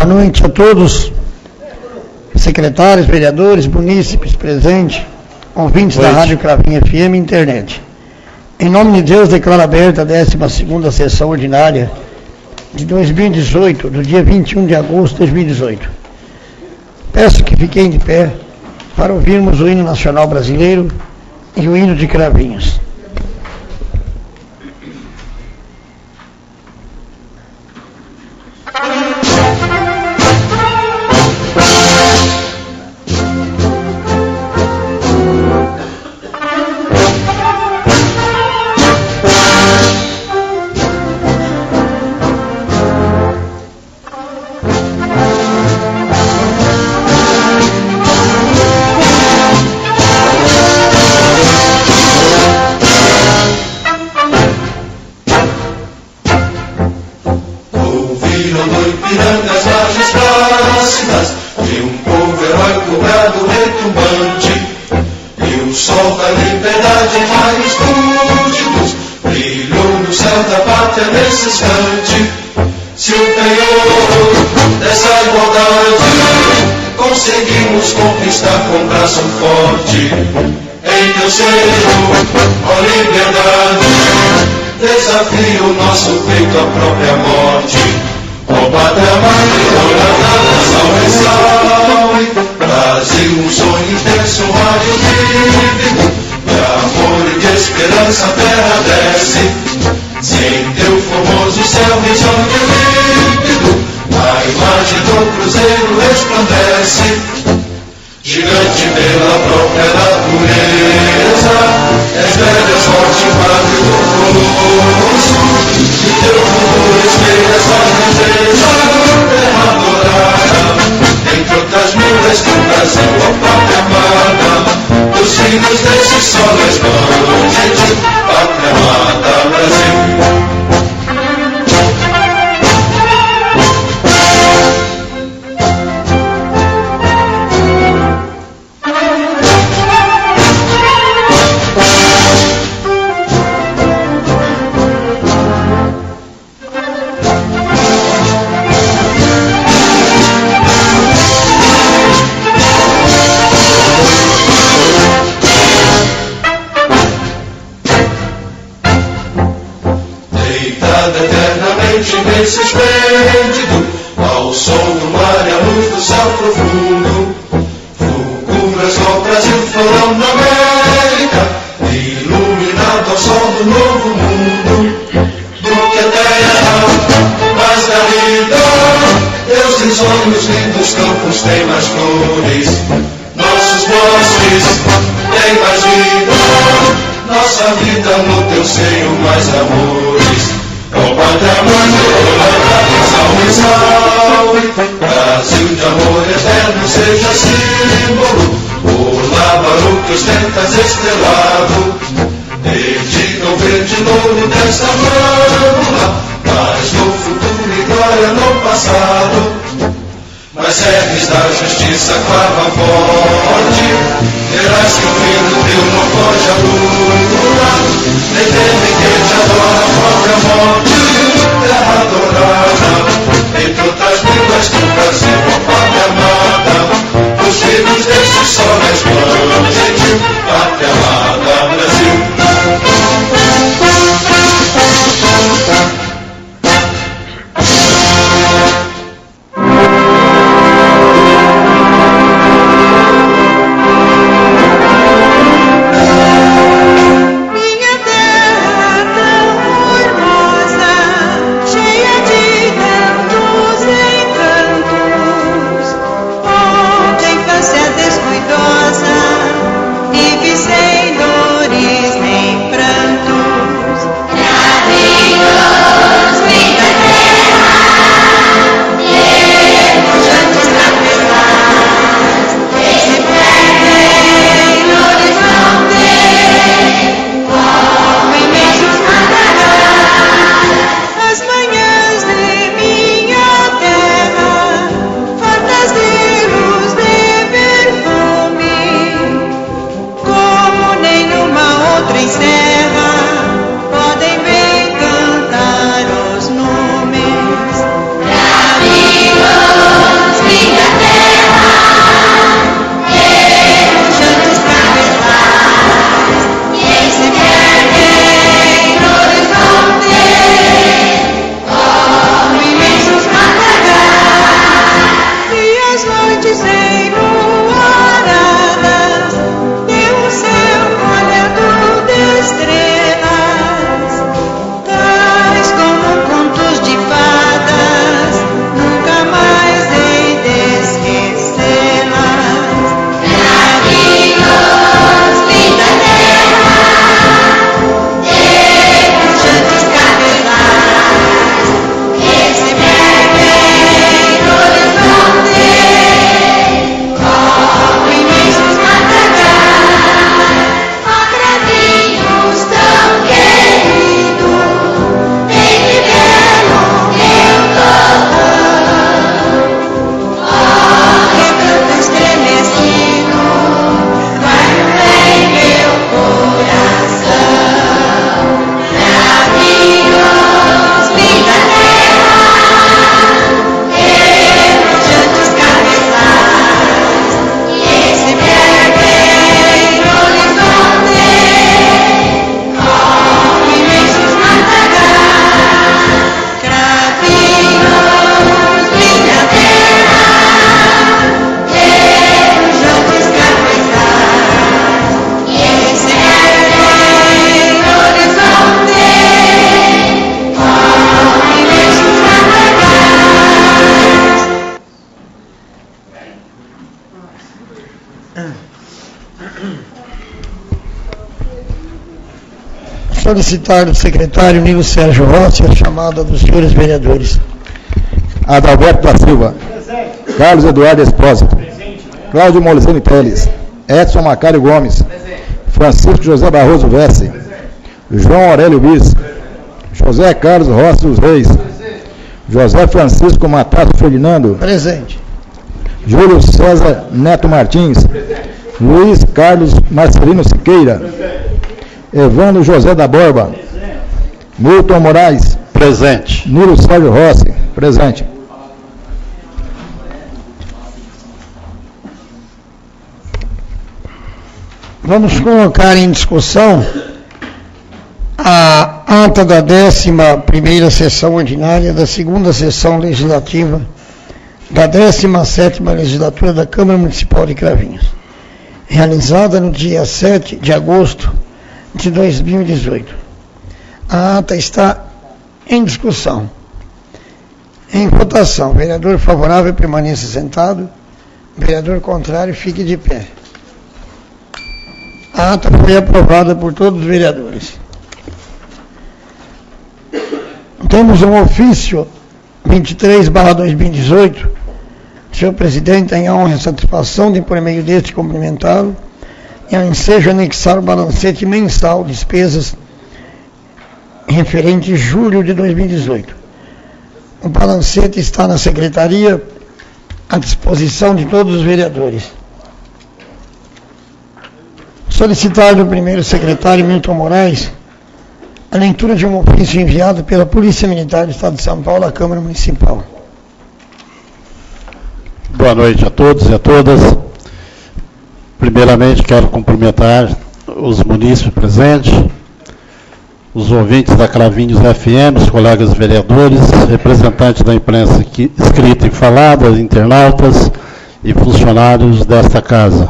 noite a todos, secretários, vereadores, munícipes presentes, ouvintes da Rádio Cravinho FM e internet. Em nome de Deus, declaro aberta a 12ª sessão ordinária de 2018, do dia 21 de agosto de 2018. Peço que fiquem de pé para ouvirmos o hino nacional brasileiro e o hino de Cravinhos. Se o penhor dessa igualdade conseguimos conquistar com braço forte, em teu seio, ó liberdade, desafia o nosso peito à própria morte. Ó pátria amada, salve, salve, Brasil, um sonho intenso, um raio vívido, de amor e de esperança a terra desce. Sem teu formoso céu risonho límpido, a imagem do cruzeiro resplandece. Gigante pela própria natureza, és velho, és forte, padre do colosso, e teu futuro espelha essa grandeza, terra adorada. Entre outras mil és tu, Brasil, ó pátria amada, dos filhos desse sol resplandente, pátria amada, Brasil. Nesse esplêndido, ao som do mar e à luz do céu profundo, fulguras ao Brasil, florão da América, iluminado ao sol do novo mundo, do que a terra mais garrida, teus risonhos lindos campos têm mais flores, nossos bosques têm mais vida, nossa vida no teu seio mais amores. Ó pátria amada, salve, salve, Brasil de amor eterno seja símbolo, o lábaro que ostentas estrelado, dedica o verde louro desta flâmula, mas no futuro e glória no passado. Mas serves da justiça clava forte, verás que o filho teu não foge à luta, nem teme que te adora a própria morte, terra adorada, entre outras vidas do Brasil, ó pátria amada, os filhos desse sol resplandente, pátria amada, Brasil. Minha terra tão formosa, Solicitar do secretário Nilo Sérgio Rossi a chamada dos senhores vereadores. Adalberto da Silva. Presente. Carlos Eduardo Espósito. Presente. Cláudio Molizene Teles. Edson Macário Gomes. Presente. Francisco José Barroso Vessi. João Aurélio Bis. José Carlos Rossi dos Reis. Presente. José Francisco Matato Ferdinando. Presente. Júlio César Neto Martins. Presente. Luiz Carlos Marcelino Siqueira. Presente. Evandro José da Borba. Presente. Milton Moraes. Presente. Nilo Sérgio Rossi. Presente. Vamos colocar em discussão a ata da 11ª sessão ordinária da 2ª sessão legislativa da 17ª legislatura da Câmara Municipal de Cravinhos, realizada no dia 7 de agosto de 2018. A ata está em discussão. Em votação, vereador favorável permaneça sentado, vereador contrário fique de pé. A ata foi aprovada por todos os vereadores. Temos um ofício 23/2018. Senhor presidente, em honra e satisfação de, por meio deste, cumprimentá-lo e ao ensejo anexar o balancete mensal de despesas referente a julho de 2018. O balancete está na secretaria à disposição de todos os vereadores. Solicitar do primeiro secretário Milton Moraes a leitura de um ofício enviado pela Polícia Militar do Estado de São Paulo à Câmara Municipal. Boa noite a todos e a todas. Primeiramente, quero cumprimentar os munícipes presentes, os ouvintes da Cravinhos FM, os colegas vereadores, representantes da imprensa escrita e falada, internautas e funcionários desta casa.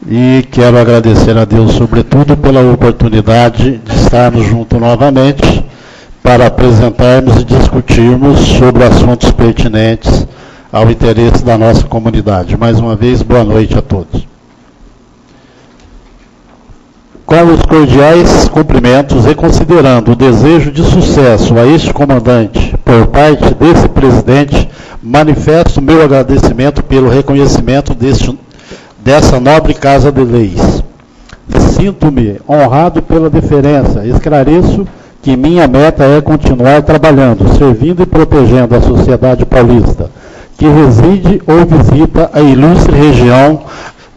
E quero agradecer a Deus, sobretudo, pela oportunidade de estarmos juntos novamente para apresentarmos e discutirmos sobre assuntos pertinentes ao interesse da nossa comunidade. Mais uma vez, boa noite a todos. Com os cordiais cumprimentos e considerando o desejo de sucesso a este comandante por parte desse presidente, manifesto meu agradecimento pelo reconhecimento dessa nobre Casa de Leis. Sinto-me honrado pela deferência. Esclareço que minha meta é continuar trabalhando, servindo e protegendo a sociedade paulista, que reside ou visita a ilustre região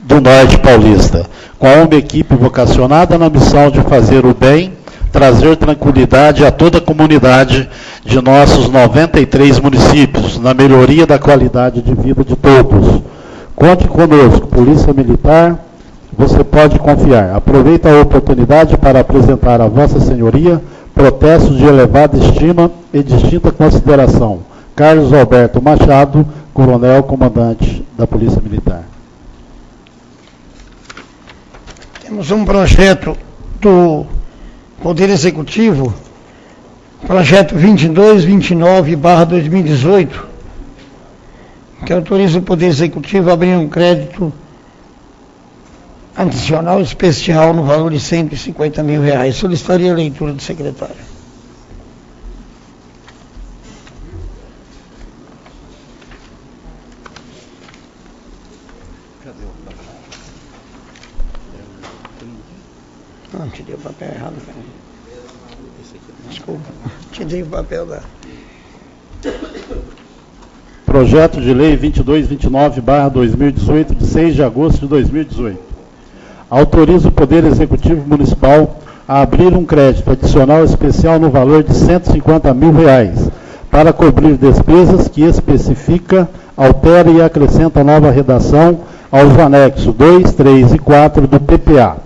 do Norte Paulista, com uma equipe vocacionada na missão de fazer o bem, trazer tranquilidade a toda a comunidade de nossos 93 municípios, na melhoria da qualidade de vida de todos. Conte conosco, Polícia Militar, você pode confiar. Aproveito a oportunidade para apresentar a Vossa Senhoria protestos de elevada estima e distinta consideração. Carlos Alberto Machado, Coronel Comandante da Polícia Militar. Temos um projeto do Poder Executivo, projeto 2229/2018, que autoriza o Poder Executivo a abrir um crédito adicional especial no valor de R$150 mil. Solicitaria a leitura do secretário. Não, te dei o papel errado, cara. Desculpa, te dei o papel da... Projeto de Lei 2229/2018, de 6 de agosto de 2018. Autoriza o Poder Executivo Municipal a abrir um crédito adicional especial no valor de R$150 mil para cobrir despesas que especifica, altera e acrescenta nova redação aos anexos 2, 3 e 4 do PPA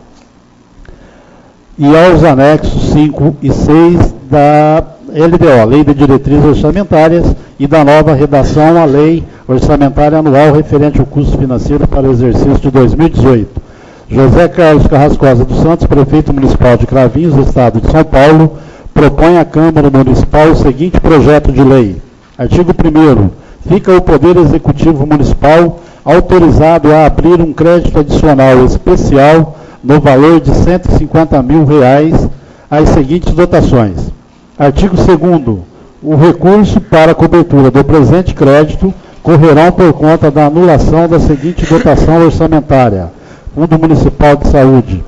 e aos anexos 5 e 6 da LDO, Lei de Diretrizes Orçamentárias, e da nova redação à Lei Orçamentária Anual referente ao custo financeiro para o exercício de 2018. José Carlos Carrascosa dos Santos, Prefeito Municipal de Cravinhos, Estado de São Paulo, propõe à Câmara Municipal o seguinte projeto de lei. Artigo 1º. Fica o Poder Executivo Municipal autorizado a abrir um crédito adicional especial no valor de R$150 mil as seguintes dotações. Artigo 2º. O recurso para a cobertura do presente crédito correrão por conta da anulação da seguinte dotação orçamentária. Fundo Municipal de Saúde.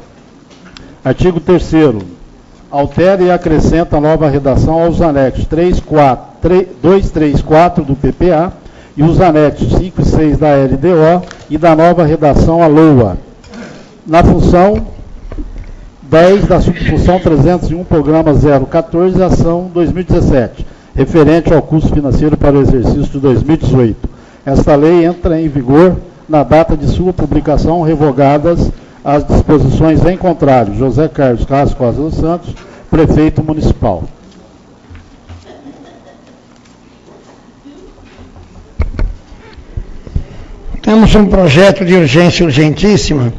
Artigo 3º. Altera e acrescenta nova redação aos anexos 2, 3, 4 do PPA e os anexos 5 e 6 da LDO e da nova redação à LOA. Na função 10 da subfunção 301, programa 014, ação 2017, referente ao custo financeiro para o exercício de 2018. Esta lei entra em vigor na data de sua publicação, revogadas as disposições em contrário. José Carlos Costa dos Santos, prefeito municipal. Temos um projeto de urgência urgentíssima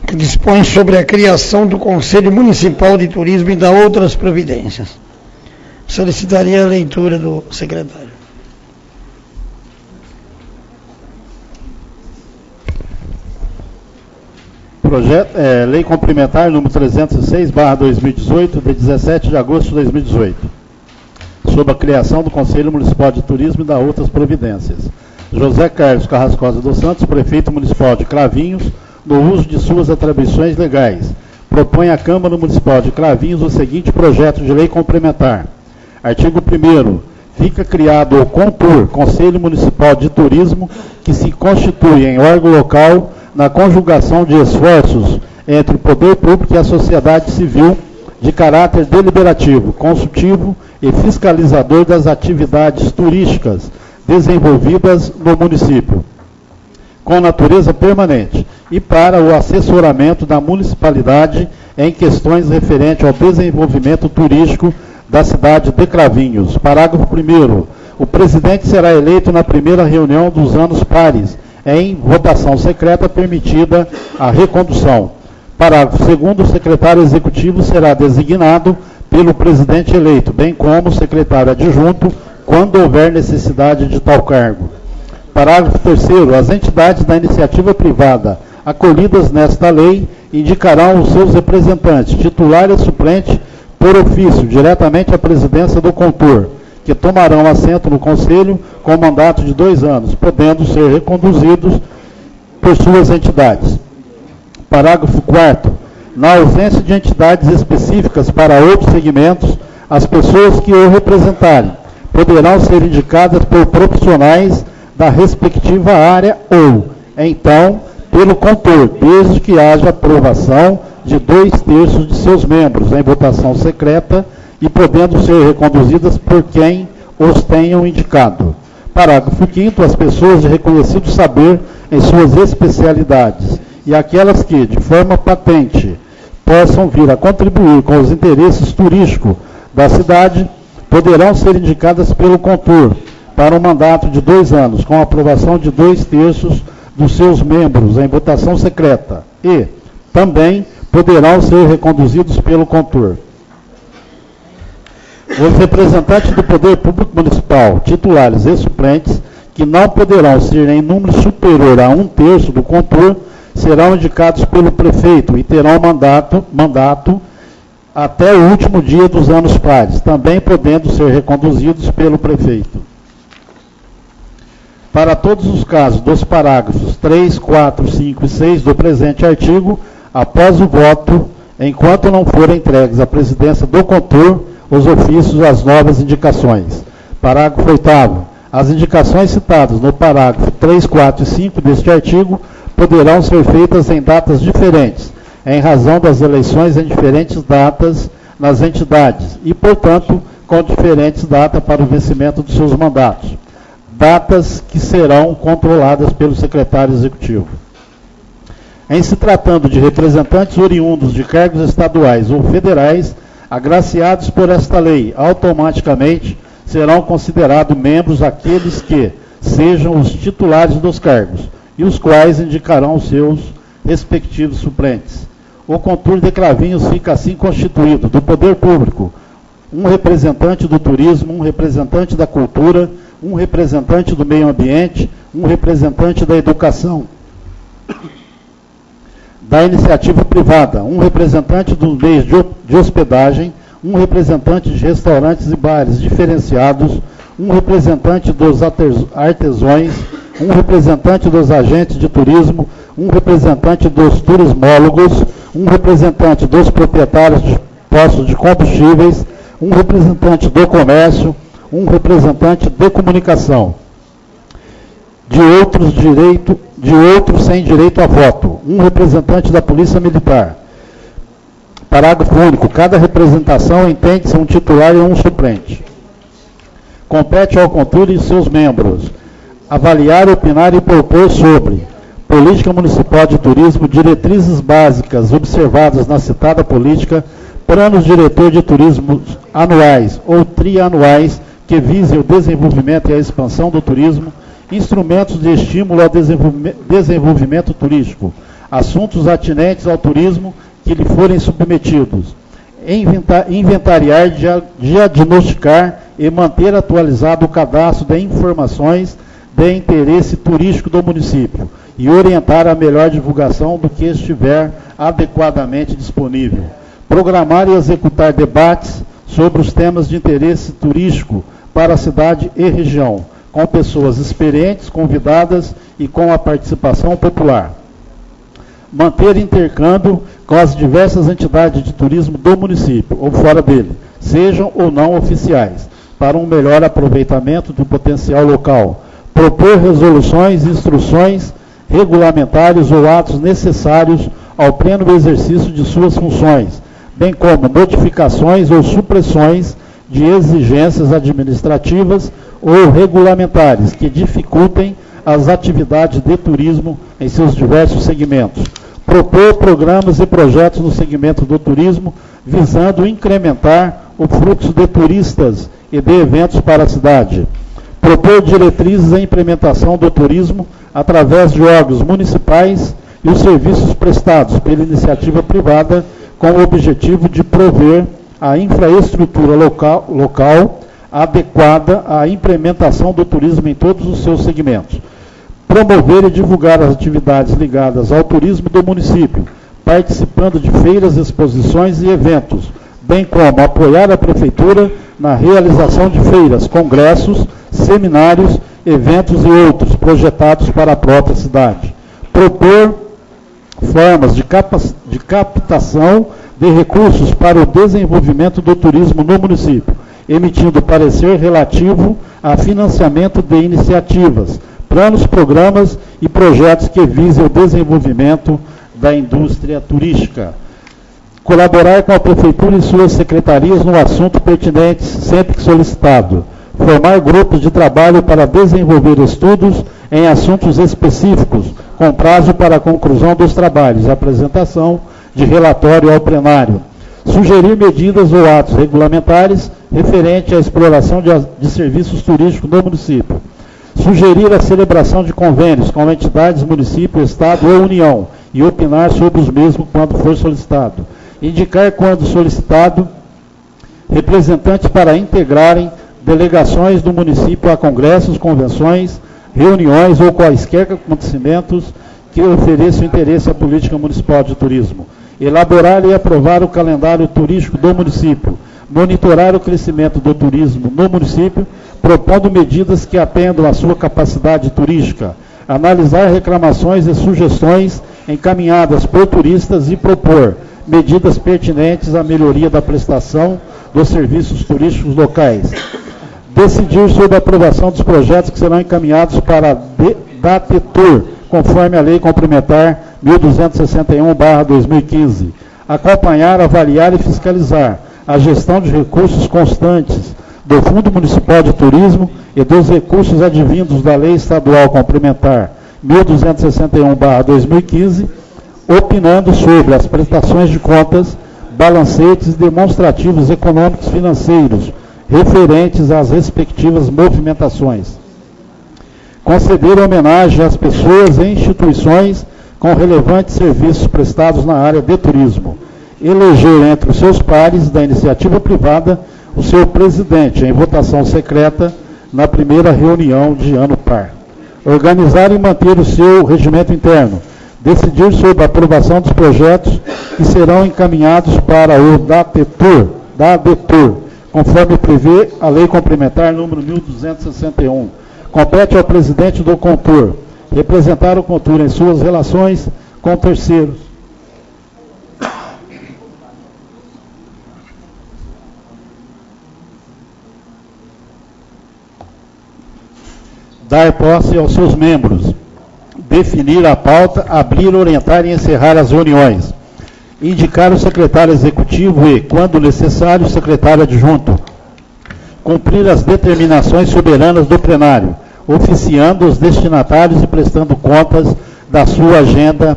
que dispõe sobre a criação do Conselho Municipal de Turismo e da outras providências. Solicitaria a leitura do secretário. Projeto, Lei Complementar número 306/2018, de 17 de agosto de 2018, sobre a criação do Conselho Municipal de Turismo e da outras providências. José Carlos Carrascosa dos Santos, prefeito municipal de Cravinhos, no uso de suas atribuições legais, propõe à Câmara Municipal de Cravinhos o seguinte projeto de lei complementar. Artigo 1º. Fica criado o CONTUR, Conselho Municipal de Turismo, que se constitui em órgão local na conjugação de esforços entre o poder público e a sociedade civil de caráter deliberativo, consultivo e fiscalizador das atividades turísticas desenvolvidas no município, com natureza permanente, e para o assessoramento da municipalidade em questões referentes ao desenvolvimento turístico da cidade de Cravinhos. Parágrafo 1º. O presidente será eleito na primeira reunião dos anos pares, em votação secreta, permitida a recondução. Parágrafo 2º. O secretário executivo será designado pelo presidente eleito, bem como o secretário adjunto, quando houver necessidade de tal cargo. Parágrafo 3º. As entidades da iniciativa privada acolhidas nesta lei indicarão os seus representantes, titular e suplente, por ofício, diretamente à presidência do CONTUR, que tomarão assento no Conselho com mandato de 2 anos, podendo ser reconduzidos por suas entidades. Parágrafo 4º. Na ausência de entidades específicas para outros segmentos, as pessoas que o representarem poderão ser indicadas por profissionais da respectiva área ou, então, pelo CONTUR, desde que haja aprovação de 2/3 de seus membros em votação secreta e podendo ser reconduzidas por quem os tenham indicado. Parágrafo 5º. As pessoas de reconhecido saber em suas especialidades e aquelas que, de forma patente, possam vir a contribuir com os interesses turísticos da cidade, poderão ser indicadas pelo CONTUR para um mandato de 2 anos, com aprovação de 2/3 dos seus membros em votação secreta, e também poderão ser reconduzidos pelo CONTUR. Os representantes do Poder Público Municipal, titulares e suplentes, que não poderão ser em número superior a 1/3 do CONTUR, serão indicados pelo prefeito e terão mandato até o último dia dos anos pares, também podendo ser reconduzidos pelo prefeito. Para todos os casos dos parágrafos 3, 4, 5 e 6 do presente artigo, após o voto, enquanto não forem entregues à presidência do CONTUR os ofícios às novas indicações. Parágrafo 8º. As indicações citadas no parágrafo 3, 4 e 5 deste artigo poderão ser feitas em datas diferentes, em razão das eleições em diferentes datas nas entidades e, portanto, com diferentes datas para o vencimento de seus mandatos. Datas que serão controladas pelo secretário executivo. Em se tratando de representantes oriundos de cargos estaduais ou federais, agraciados por esta lei, automaticamente serão considerados membros aqueles que sejam os titulares dos cargos, e os quais indicarão os seus respectivos suplentes. O CONTUR de Cravinhos fica assim constituído do Poder Público, um representante do turismo, um representante da cultura, um representante do meio ambiente, um representante da educação, da iniciativa privada, um representante dos meios de hospedagem, um representante de restaurantes e bares diferenciados, um representante dos artesãos, um representante dos agentes de turismo, um representante dos turismólogos, um representante dos proprietários de postos de combustíveis, um representante do comércio, um representante de comunicação, de outros sem direito a voto, um representante da Polícia Militar. Parágrafo único. Cada representação entende-se um titular e um suplente. Compete ao CONTUR e seus membros avaliar, opinar e propor sobre política municipal de turismo, diretrizes básicas observadas na citada política, planos diretor de turismo anuais ou trianuais que visem o desenvolvimento e a expansão do turismo, instrumentos de estímulo ao desenvolvimento turístico, assuntos atinentes ao turismo que lhe forem submetidos, inventariar, diagnosticar e manter atualizado o cadastro de informações de interesse turístico do município e orientar a melhor divulgação do que estiver adequadamente disponível. Programar e executar debates sobre os temas de interesse turístico para a cidade e região, com pessoas experientes, convidadas e com a participação popular. Manter intercâmbio com as diversas entidades de turismo do município, ou fora dele, sejam ou não oficiais, para um melhor aproveitamento do potencial local. Propor resoluções, instruções, regulamentares ou atos necessários ao pleno exercício de suas funções, bem como modificações ou supressões de exigências administrativas ou regulamentares que dificultem as atividades de turismo em seus diversos segmentos. Propor programas e projetos no segmento do turismo, visando incrementar o fluxo de turistas e de eventos para a cidade. Propor diretrizes à implementação do turismo através de órgãos municipais e os serviços prestados pela iniciativa privada, com o objetivo de prover a infraestrutura local adequada à implementação do turismo em todos os seus segmentos. Promover e divulgar as atividades ligadas ao turismo do município, participando de feiras, exposições e eventos, bem como apoiar a Prefeitura na realização de feiras, congressos, seminários, eventos e outros projetados para a própria cidade. Propor formas de captação de recursos para o desenvolvimento do turismo no município, emitindo parecer relativo a financiamento de iniciativas, planos, programas e projetos que visem o desenvolvimento da indústria turística. Colaborar com a Prefeitura e suas secretarias no assunto pertinente, sempre que solicitado. Formar grupos de trabalho para desenvolver estudos em assuntos específicos, com prazo para a conclusão dos trabalhos, apresentação de relatório ao plenário. Sugerir medidas ou atos regulamentares referente à exploração de serviços turísticos no município. Sugerir a celebração de convênios com entidades, município, Estado ou União e opinar sobre os mesmos quando for solicitado. Indicar, quando solicitado, representantes para integrarem delegações do município a congressos, convenções, reuniões ou quaisquer acontecimentos que ofereçam interesse à política municipal de turismo. Elaborar e aprovar o calendário turístico do município. Monitorar o crescimento do turismo no município, propondo medidas que atendam à sua capacidade turística. Analisar reclamações e sugestões encaminhadas por turistas e propor medidas pertinentes à melhoria da prestação dos serviços turísticos locais. Decidir sobre a aprovação dos projetos que serão encaminhados para a DATETUR, conforme a Lei Complementar 1261/2015. Acompanhar, avaliar e fiscalizar a gestão de recursos constantes do Fundo Municipal de Turismo e dos recursos advindos da Lei Estadual Complementar 1261/2015, opinando sobre as prestações de contas, balancetes e demonstrativos econômicos financeiros referentes às respectivas movimentações. Conceder homenagem às pessoas e instituições com relevantes serviços prestados na área de turismo. Eleger entre os seus pares da iniciativa privada o seu presidente em votação secreta na primeira reunião de ano par. Organizar e manter o seu regimento interno, decidir sobre a aprovação dos projetos que serão encaminhados para o DADETUR, conforme prevê a Lei Complementar número 1261. Compete ao presidente do CONTUR representar o CONTUR em suas relações com terceiros. Dar posse aos seus membros, definir a pauta, abrir, orientar e encerrar as reuniões, indicar o secretário executivo e, quando necessário, o secretário adjunto, cumprir as determinações soberanas do plenário, oficiando os destinatários e prestando contas da sua agenda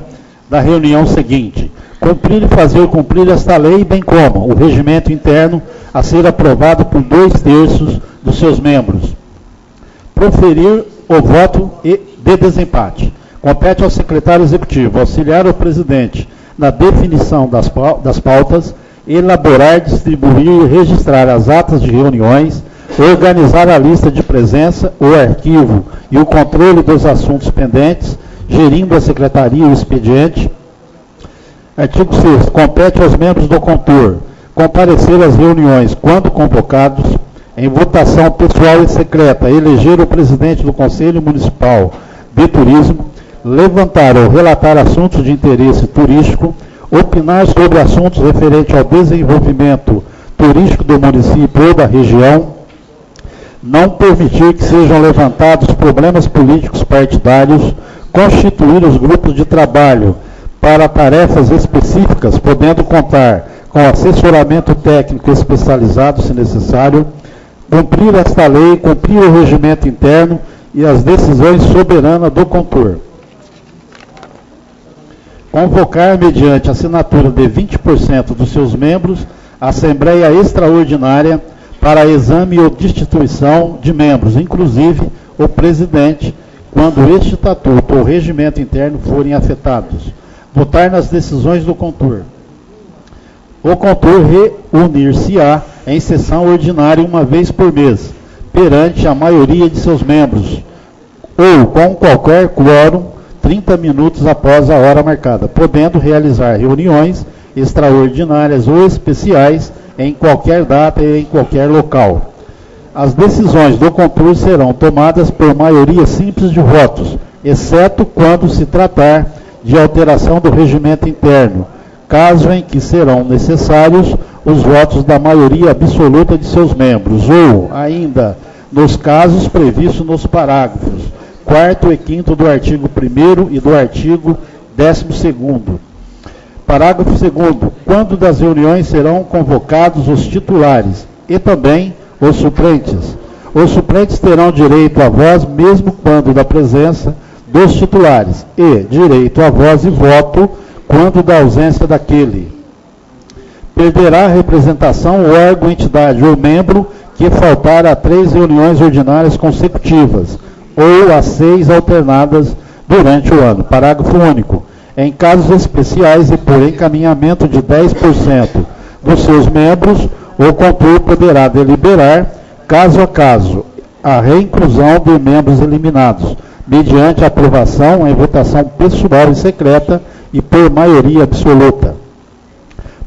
da reunião seguinte, cumprir e fazer cumprir esta lei, bem como o regimento interno a ser aprovado por 2/3 dos seus membros. Proferir o voto de desempate. Compete ao secretário executivo auxiliar o presidente na definição das pautas, elaborar, distribuir e registrar as atas de reuniões, organizar a lista de presença, o arquivo e o controle dos assuntos pendentes, gerindo a secretaria e o expediente. Artigo 6º. Compete aos membros do CONTUR comparecer às reuniões quando convocados, em votação pessoal e secreta, eleger o presidente do Conselho Municipal de Turismo, levantar ou relatar assuntos de interesse turístico, opinar sobre assuntos referentes ao desenvolvimento turístico do município ou da região, não permitir que sejam levantados problemas políticos partidários, constituir os grupos de trabalho para tarefas específicas, podendo contar com assessoramento técnico especializado, se necessário, cumprir esta lei, cumprir o regimento interno e as decisões soberanas do CONTUR. Convocar, mediante assinatura de 20% dos seus membros, a Assembleia Extraordinária para exame ou destituição de membros, inclusive o presidente, quando este estatuto ou regimento interno forem afetados. Votar nas decisões do CONTUR. O CONTUR reunir-se-á em sessão ordinária uma vez por mês, perante a maioria de seus membros, ou com qualquer quórum, 30 minutos após a hora marcada, podendo realizar reuniões extraordinárias ou especiais em qualquer data e em qualquer local. As decisões do CONTUR serão tomadas por maioria simples de votos, exceto quando se tratar de alteração do regimento interno, caso em que serão necessários os votos da maioria absoluta de seus membros, ou, ainda, nos casos previstos nos parágrafos 4º e 5º do artigo 1º e do artigo 12º. Parágrafo 2º. Quando das reuniões serão convocados os titulares e também os suplentes. Os suplentes terão direito à voz mesmo quando da presença dos titulares e direito à voz e voto quando da ausência daquele. Perderá a representação o órgão, entidade ou membro que faltar a 3 reuniões ordinárias consecutivas ou a 6 alternadas durante o ano. Parágrafo único. Em casos especiais e por encaminhamento de 10% dos seus membros, o CONTUR poderá deliberar, caso a caso, a reinclusão de membros eliminados, mediante aprovação em votação pessoal e secreta e por maioria absoluta.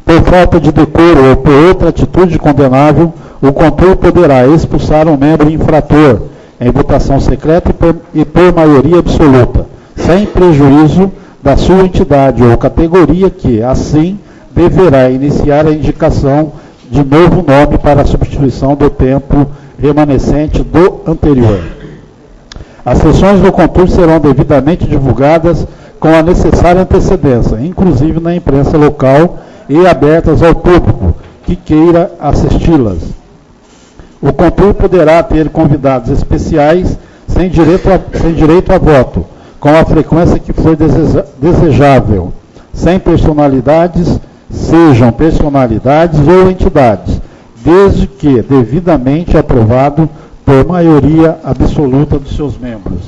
Por falta de decoro ou por outra atitude condenável, o CONTUR poderá expulsar um membro infrator em votação secreta e por maioria absoluta, sem prejuízo da sua entidade ou categoria que, assim, deverá iniciar a indicação de novo nome para a substituição do tempo remanescente do anterior. As sessões do CONTUR serão devidamente divulgadas com a necessária antecedência, inclusive na imprensa local e abertas ao público que queira assisti-las. O CONTUR poderá ter convidados especiais sem direito a voto, com a frequência que for desejável, sem personalidades, sejam personalidades ou entidades, desde que devidamente aprovado por maioria absoluta dos seus membros.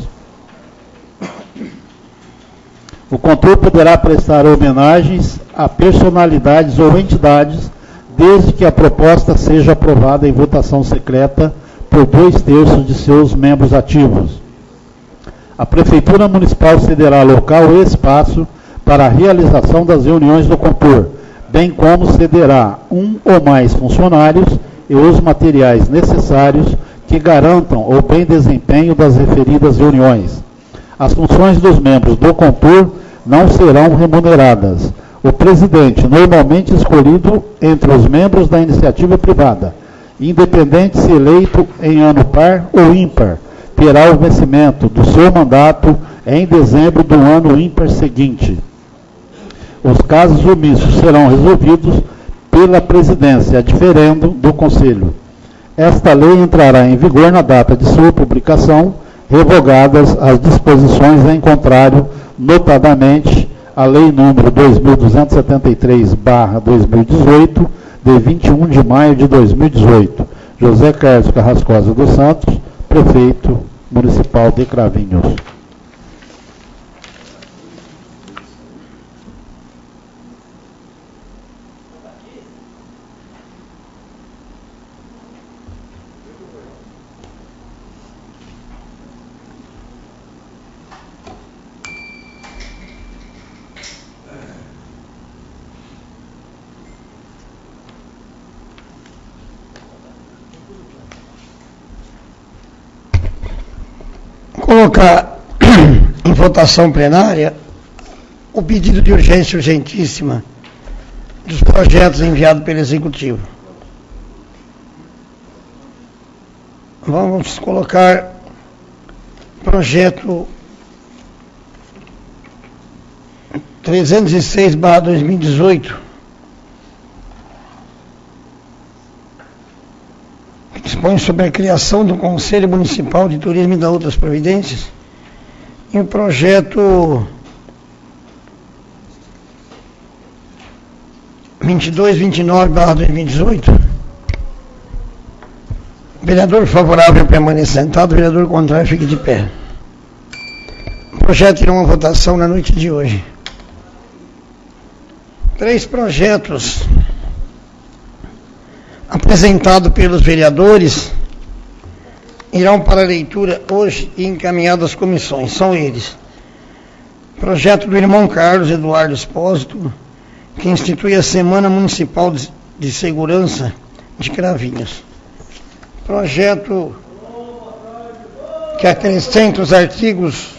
O CONTUR poderá prestar homenagens a personalidades ou entidades, desde que a proposta seja aprovada em votação secreta por 2/3 de seus membros ativos. A Prefeitura Municipal cederá local e espaço para a realização das reuniões do Compur, bem como cederá um ou mais funcionários e os materiais necessários que garantam o bem desempenho das referidas reuniões. As funções dos membros do Compur não serão remuneradas. O presidente, normalmente escolhido entre os membros da iniciativa privada, independente se eleito em ano par ou ímpar, terá o vencimento do seu mandato em dezembro do ano ímpar seguinte. Os casos omissos serão resolvidos pela presidência, diferendo do Conselho. Esta lei entrará em vigor na data de sua publicação, revogadas as disposições em contrário, notadamente a Lei número 2273/2018, de 21 de maio de 2018. José Carlos Carrascosa dos Santos, Prefeito Municipal de Cravinhos. Colocar em votação plenária o pedido de urgência urgentíssima dos projetos enviados pelo Executivo. Vamos colocar projeto 306/2018, que dispõe sobre a criação do Conselho Municipal de Turismo e da outras providências, e o projeto 2229/2018. Vereador favorável permaneça sentado, vereador contrário fique de pé. O projeto irá uma votação na noite de hoje. 3 projetos apresentados pelos vereadores irão para leitura hoje e encaminhados às comissões. São eles: projeto do irmão Carlos Eduardo Espósito, que institui a Semana Municipal de Segurança de Cravinhos. Projeto que acrescenta os artigos,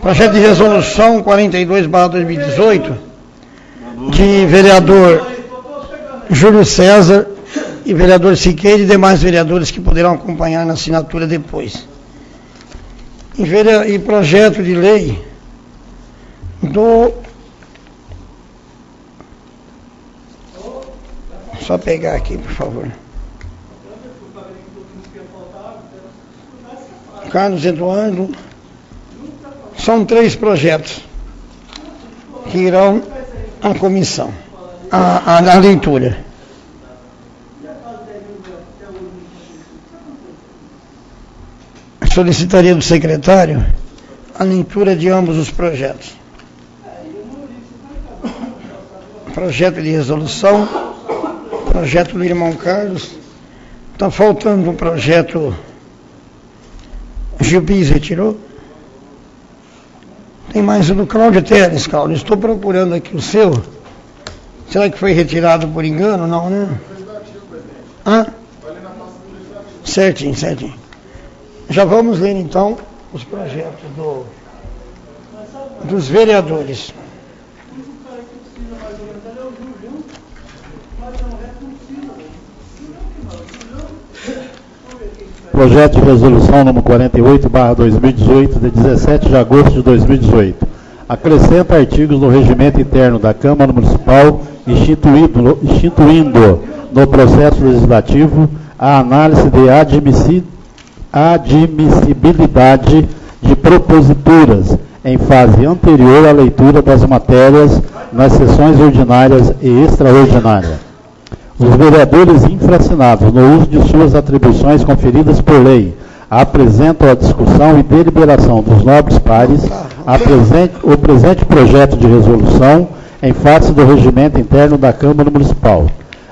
projeto de resolução 42/2018, de vereador Júlio César e vereador Siqueira e demais vereadores que poderão acompanhar na assinatura depois. E projeto de lei do... Só pegar aqui, por favor. Carlos Eduardo. São 3 projetos que irão à comissão, à leitura. Solicitaria do secretário a leitura de ambos os projetos. Projeto de resolução, projeto do irmão Carlos. Está faltando um projeto. Gilbis retirou? Tem mais o do Cláudio Teles, Cláudio. Estou procurando aqui o seu. Será que foi retirado por engano? Não, né? Hã? Certinho, certinho. Já vamos ler então os projetos dos vereadores. Projeto de resolução número 48/2018, de 17 de agosto de 2018. Acrescenta artigos no regimento interno da Câmara Municipal, instituindo no processo legislativo a análise de admissibilidade de proposituras em fase anterior à leitura das matérias nas sessões ordinárias e extraordinárias. Os vereadores infracinados no uso de suas atribuições conferidas por lei apresentam a discussão e deliberação dos nobres pares o presente projeto de resolução em face do regimento interno da Câmara Municipal.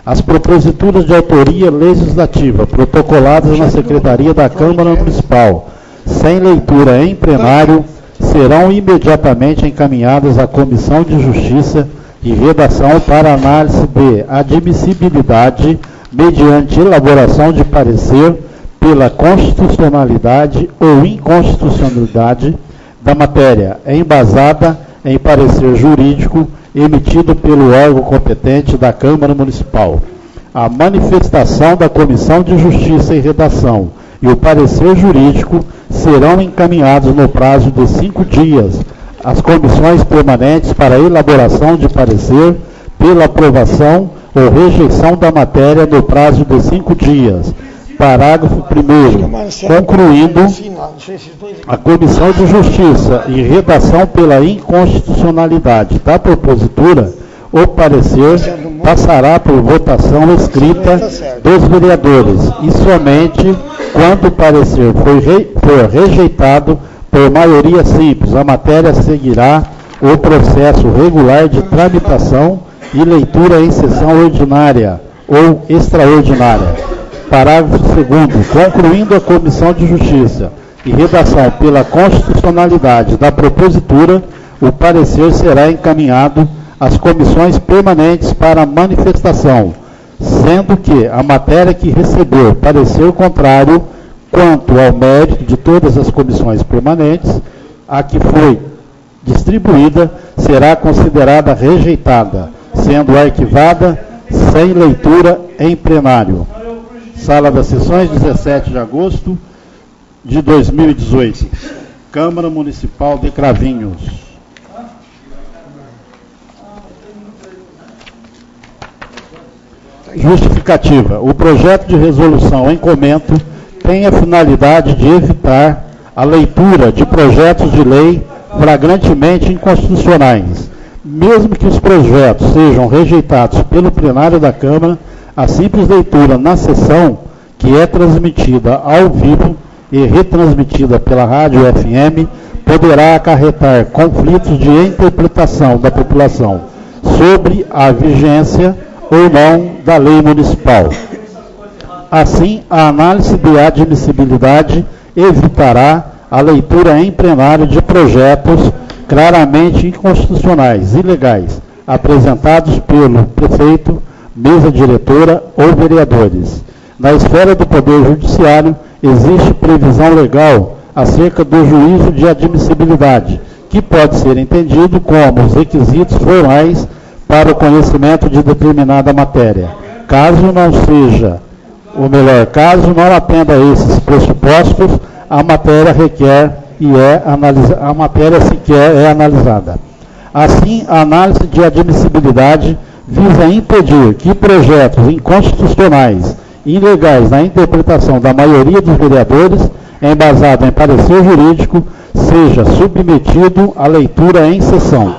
As proposituras de autoria legislativa protocoladas na Secretaria da Câmara Municipal, sem leitura em plenário, serão imediatamente encaminhadas à Comissão de Justiça e Redação para análise de admissibilidade mediante elaboração de parecer pela constitucionalidade ou inconstitucionalidade da matéria, embasada em parecer jurídico emitido pelo órgão competente da Câmara Municipal. A manifestação da Comissão de Justiça e Redação e o parecer jurídico serão encaminhados no prazo de 5 dias às comissões permanentes para a elaboração de parecer pela aprovação ou rejeição da matéria no prazo de 5 dias. Parágrafo 1º. Concluindo, a Comissão de Justiça e Redação pela inconstitucionalidade da propositura, o parecer passará por votação escrita dos vereadores e somente quando o parecer for rejeitado por maioria simples, a matéria seguirá o processo regular de tramitação e leitura em sessão ordinária ou extraordinária. Parágrafo 2º. Concluindo a Comissão de Justiça e Redação pela constitucionalidade da propositura, o parecer será encaminhado às comissões permanentes para manifestação, sendo que a matéria que recebeu parecer contrário quanto ao mérito de todas as comissões permanentes, a que foi distribuída será considerada rejeitada, sendo arquivada sem leitura em plenário. Sala das Sessões, 17 de agosto de 2018. Câmara Municipal de Cravinhos. Justificativa. O projeto de resolução em comento tem a finalidade de evitar a leitura de projetos de lei flagrantemente inconstitucionais. Mesmo que os projetos sejam rejeitados pelo plenário da Câmara, a simples leitura na sessão, que é transmitida ao vivo e retransmitida pela rádio FM, poderá acarretar conflitos de interpretação da população sobre a vigência ou não da lei municipal. Assim, a análise de admissibilidade evitará a leitura em plenário de projetos claramente inconstitucionais, ilegais, apresentados pelo prefeito, mesa diretora ou vereadores. Na esfera do Poder Judiciário, existe previsão legal acerca do juízo de admissibilidade, que pode ser entendido como os requisitos formais para o conhecimento de determinada matéria. Caso não seja, ou melhor, caso não atenda a esses pressupostos, a matéria sequer é analisada. Assim, a análise de admissibilidade visa impedir que projetos inconstitucionais e ilegais na interpretação da maioria dos vereadores, embasado em parecer jurídico, seja submetido à leitura em sessão.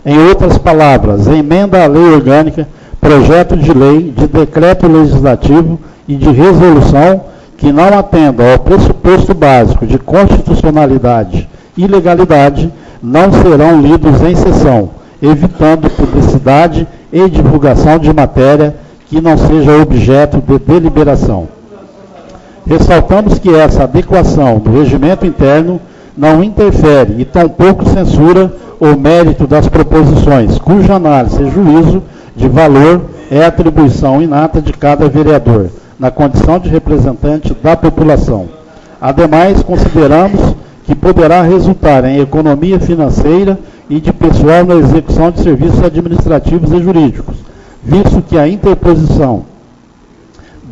Em outras palavras, emenda à lei orgânica, projeto de lei, de decreto legislativo e de resolução que não atendam ao pressuposto básico de constitucionalidade e legalidade, não serão lidos em sessão, evitando publicidade e divulgação de matéria que não seja objeto de deliberação. Ressaltamos que essa adequação do regimento interno não interfere e tampouco censura o mérito das proposições, cuja análise e juízo de valor é atribuição inata de cada vereador, na condição de representante da população. Ademais, consideramos que poderá resultar em economia financeira e de pessoal na execução de serviços administrativos e jurídicos, visto que a interposição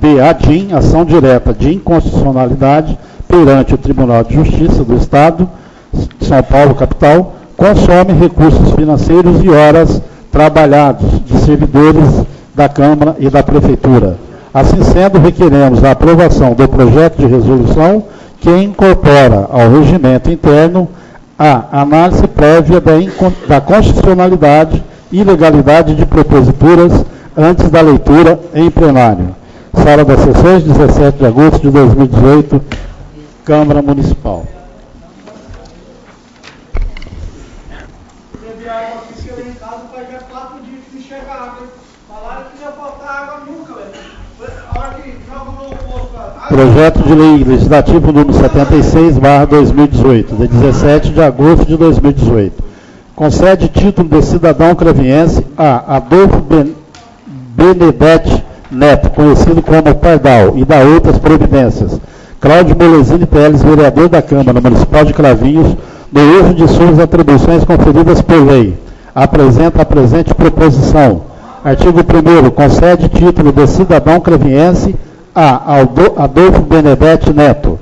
de ADIM, ação direta de inconstitucionalidade, perante o Tribunal de Justiça do Estado de São Paulo, capital, consome recursos financeiros e horas trabalhados de servidores da Câmara e da Prefeitura. Assim sendo, requeremos a aprovação do projeto de resolução que incorpora ao regimento interno a análise prévia da constitucionalidade e legalidade de proposituras antes da leitura em plenário. Sala das Sessões, 17 de agosto de 2018, Câmara Municipal. Beber água aqui, porque lá em casa faz já 4 dias que não chega água. Falaram que ia faltar água nunca, velho. Projeto de Lei Legislativo número 76/2018, de 17 de agosto de 2018. Concede título de cidadão craviense a Adolfo Benedetti Neto, conhecido como Pardal, e da outras providências. Cláudio Molesini Teles, vereador da Câmara Municipal de Cravinhos, no uso de suas atribuições conferidas por lei. Apresenta a presente proposição. Artigo 1º. Concede título de cidadão craviense a Adolfo Benedetti Neto.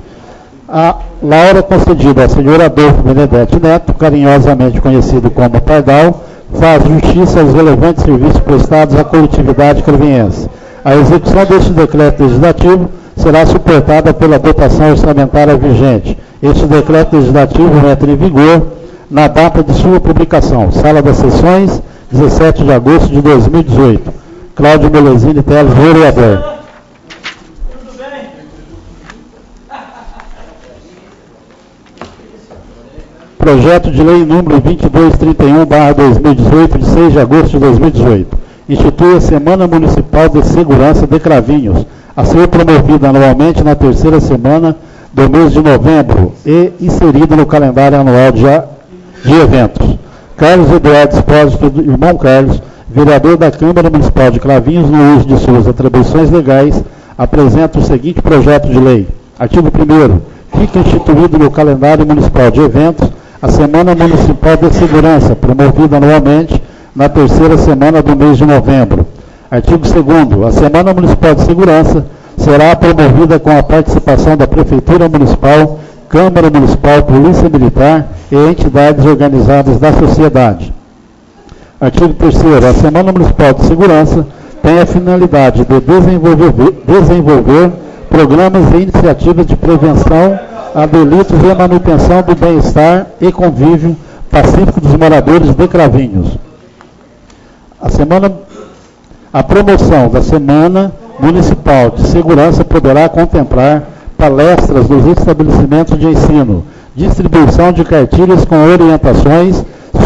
A Laura concedida ao senhor Adolfo Benedetti Neto, carinhosamente conhecido como Pardal, faz justiça aos relevantes serviços prestados à coletividade craviense. A execução deste decreto legislativo será suportada pela dotação orçamentária vigente. Este decreto legislativo entra em vigor na data de sua publicação. Sala das Sessões, 17 de agosto de 2018. Cláudio Molesini Teles, vereador. Projeto de Lei número 2231/2018, de 6 de agosto de 2018. Institui a Semana Municipal de Segurança de Cravinhos, a ser promovida anualmente na terceira semana do mês de novembro e inserida no calendário anual de eventos. Carlos Eduardo Espósito, irmão Carlos, vereador da Câmara Municipal de Cravinhos, no uso de suas atribuições legais, apresenta o seguinte projeto de lei. Artigo 1º. Fica instituído no calendário municipal de eventos a Semana Municipal de Segurança, promovida anualmente na terceira semana do mês de novembro. Artigo 2º. A Semana Municipal de Segurança será promovida com a participação da Prefeitura Municipal, Câmara Municipal, Polícia Militar e entidades organizadas da sociedade. Artigo 3º. A Semana Municipal de Segurança tem a finalidade de desenvolver programas e iniciativas de prevenção a delitos e a manutenção do bem-estar e convívio pacífico dos moradores de Cravinhos. A promoção da Semana Municipal de Segurança poderá contemplar palestras nos estabelecimentos de ensino, distribuição de cartilhas com orientações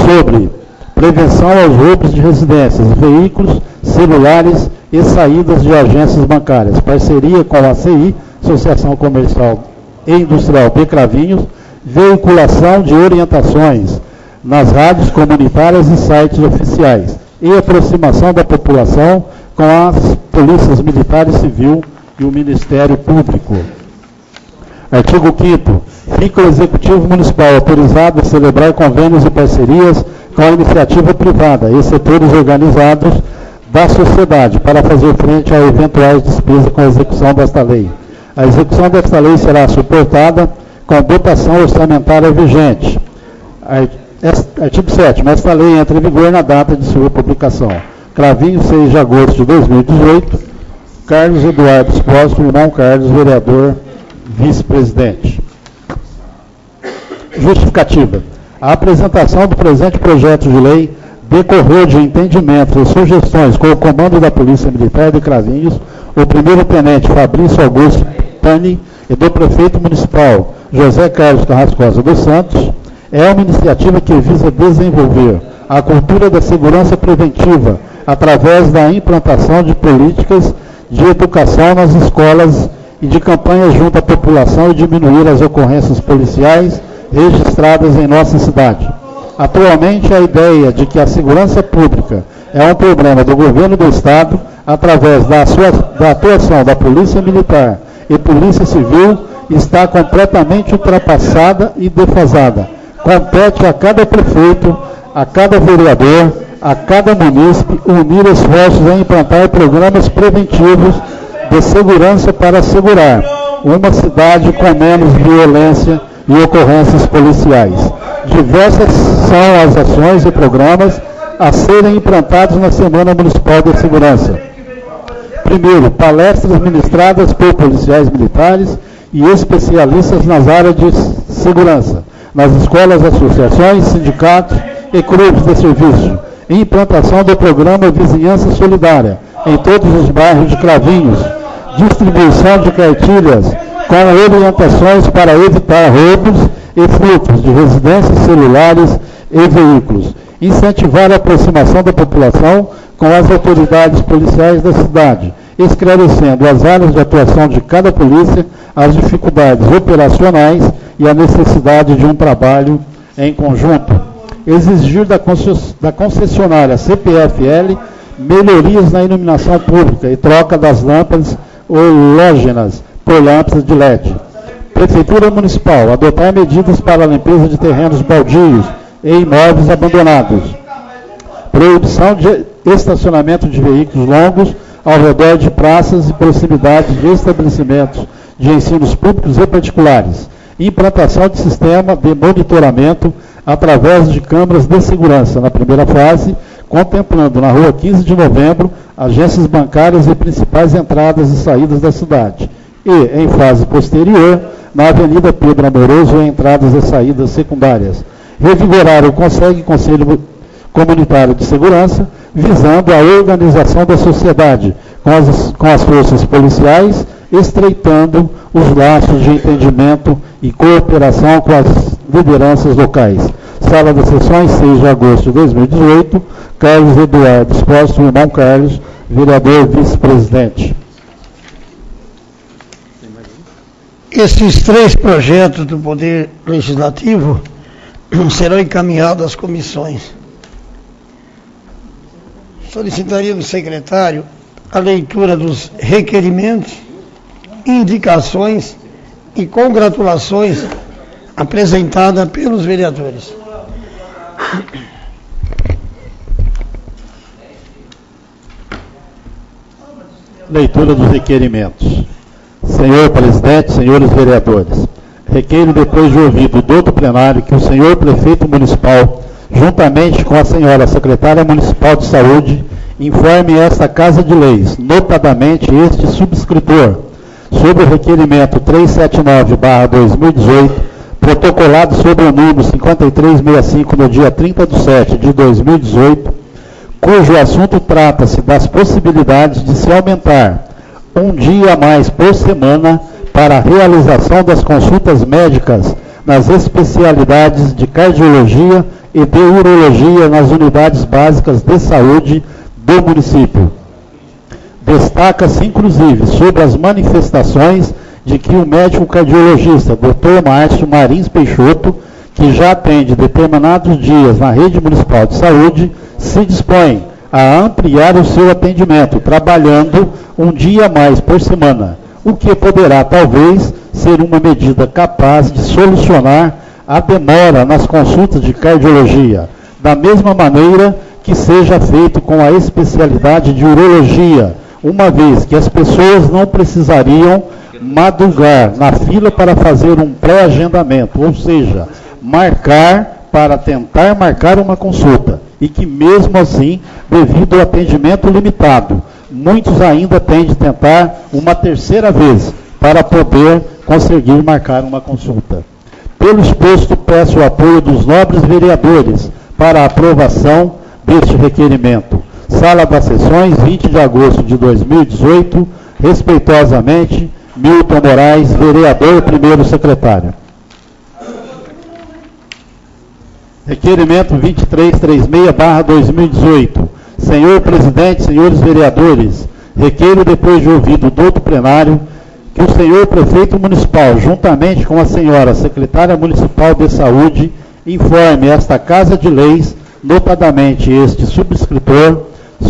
sobre prevenção aos roubos de residências, veículos, celulares e saídas de agências bancárias, parceria com a ACI, Associação Comercial e Industrial de Cravinhos, veiculação de orientações nas rádios comunitárias e sites oficiais, e aproximação da população com as polícias militar e civil e o Ministério Público. Artigo 5º. Fica o Executivo Municipal autorizado a celebrar convênios e parcerias com a iniciativa privada e setores organizados da sociedade para fazer frente a eventuais despesas com a execução desta lei. A execução desta lei será suportada com dotação orçamentária vigente. Artigo 7º. Esta lei entra em vigor na data de sua publicação. Cravinhos, 6 de agosto de 2018. Carlos Eduardo Espósito, irmão Carlos, vereador, vice-presidente. Justificativa. A apresentação do presente projeto de lei decorreu de entendimentos e sugestões com o comando da Polícia Militar de Cravinhos, o primeiro-tenente Fabrício Augusto Tani e do prefeito municipal José Carlos Carrascosa dos Santos. É uma iniciativa que visa desenvolver a cultura da segurança preventiva através da implantação de políticas de educação nas escolas e de campanhas junto à população e diminuir as ocorrências policiais registradas em nossa cidade. Atualmente, a ideia de que a segurança pública é um problema do governo do Estado, através da atuação da Polícia Militar e Polícia Civil, está completamente ultrapassada e defasada. Compete a cada prefeito, a cada vereador, a cada munícipe unir esforços em implantar programas preventivos de segurança para assegurar uma cidade com menos violência e ocorrências policiais. Diversas são as ações e programas a serem implantados na Semana Municipal de Segurança. Primeiro, palestras ministradas por policiais militares e especialistas nas áreas de segurança, nas escolas, associações, sindicatos e clubes de serviço. Implantação do programa Vizinhança Solidária em todos os bairros de Cravinhos. Distribuição de cartilhas com orientações para evitar roubos e furtos de residências, celulares e veículos. Incentivar a aproximação da população com as autoridades policiais da cidade esclarecendo as áreas de atuação de cada polícia, as dificuldades operacionais e a necessidade de um trabalho em conjunto. Exigir da concessionária CPFL melhorias na iluminação pública e troca das lâmpadas halógenas por lâmpadas de LED. Prefeitura Municipal, adotar medidas para a limpeza de terrenos baldios e imóveis abandonados. Proibição de estacionamento de veículos longos ao redor de praças e proximidades de estabelecimentos de ensinos públicos e particulares. Implantação de sistema de monitoramento através de câmeras de segurança, na primeira fase, contemplando na rua 15 de novembro, agências bancárias e principais entradas e saídas da cidade. E, em fase posterior, na Avenida Pedro Amoroso, em entradas e saídas secundárias. Revigorar o Conselho Comunitário de Segurança, visando a organização da sociedade com as forças policiais, estreitando os laços de entendimento e cooperação com as lideranças locais. Sala das Sessões, 6 de agosto de 2018, Carlos Eduardo Espósito, irmão Carlos, vereador vice-presidente. Esses 3 projetos do Poder Legislativo serão encaminhados às comissões. Solicitaria do secretário a leitura dos requerimentos, indicações e congratulações apresentada pelos vereadores. Leitura dos requerimentos. Senhor presidente, senhores vereadores, requeiro, depois de ouvido do outro plenário, que o senhor prefeito municipal, juntamente com a senhora secretária municipal de saúde, informe esta Casa de Leis, notadamente este subscritor, sobre o requerimento 379/2018, protocolado sobre o número 5365 no dia 30/7/2018, cujo assunto trata-se das possibilidades de se aumentar um dia a mais por semana para a realização das consultas médicas nas especialidades de cardiologia e de urologia nas unidades básicas de saúde do município. Destaca-se, inclusive, sobre as manifestações de que o médico cardiologista Dr. Márcio Marins Peixoto, que já atende determinados dias na rede municipal de saúde, se dispõe a ampliar o seu atendimento, trabalhando um dia a mais por semana, o que poderá, talvez, ser uma medida capaz de solucionar a demora nas consultas de cardiologia, da mesma maneira que seja feito com a especialidade de urologia, uma vez que as pessoas não precisariam madrugar na fila para fazer um pré-agendamento, ou seja, tentar marcar uma consulta, e que mesmo assim, devido ao atendimento limitado, muitos ainda têm de tentar uma terceira vez para poder conseguir marcar uma consulta. Pelo exposto, peço o apoio dos nobres vereadores para a aprovação deste requerimento. Sala das Sessões, 20 de agosto de 2018, respeitosamente, Milton Moraes, vereador, primeiro secretário. Requerimento 2336/2018. Senhor presidente, senhores vereadores, requeiro, depois de ouvido do outro plenário, que o senhor prefeito municipal, juntamente com a senhora secretária municipal de saúde, informe esta Casa de Leis, notadamente este subscritor,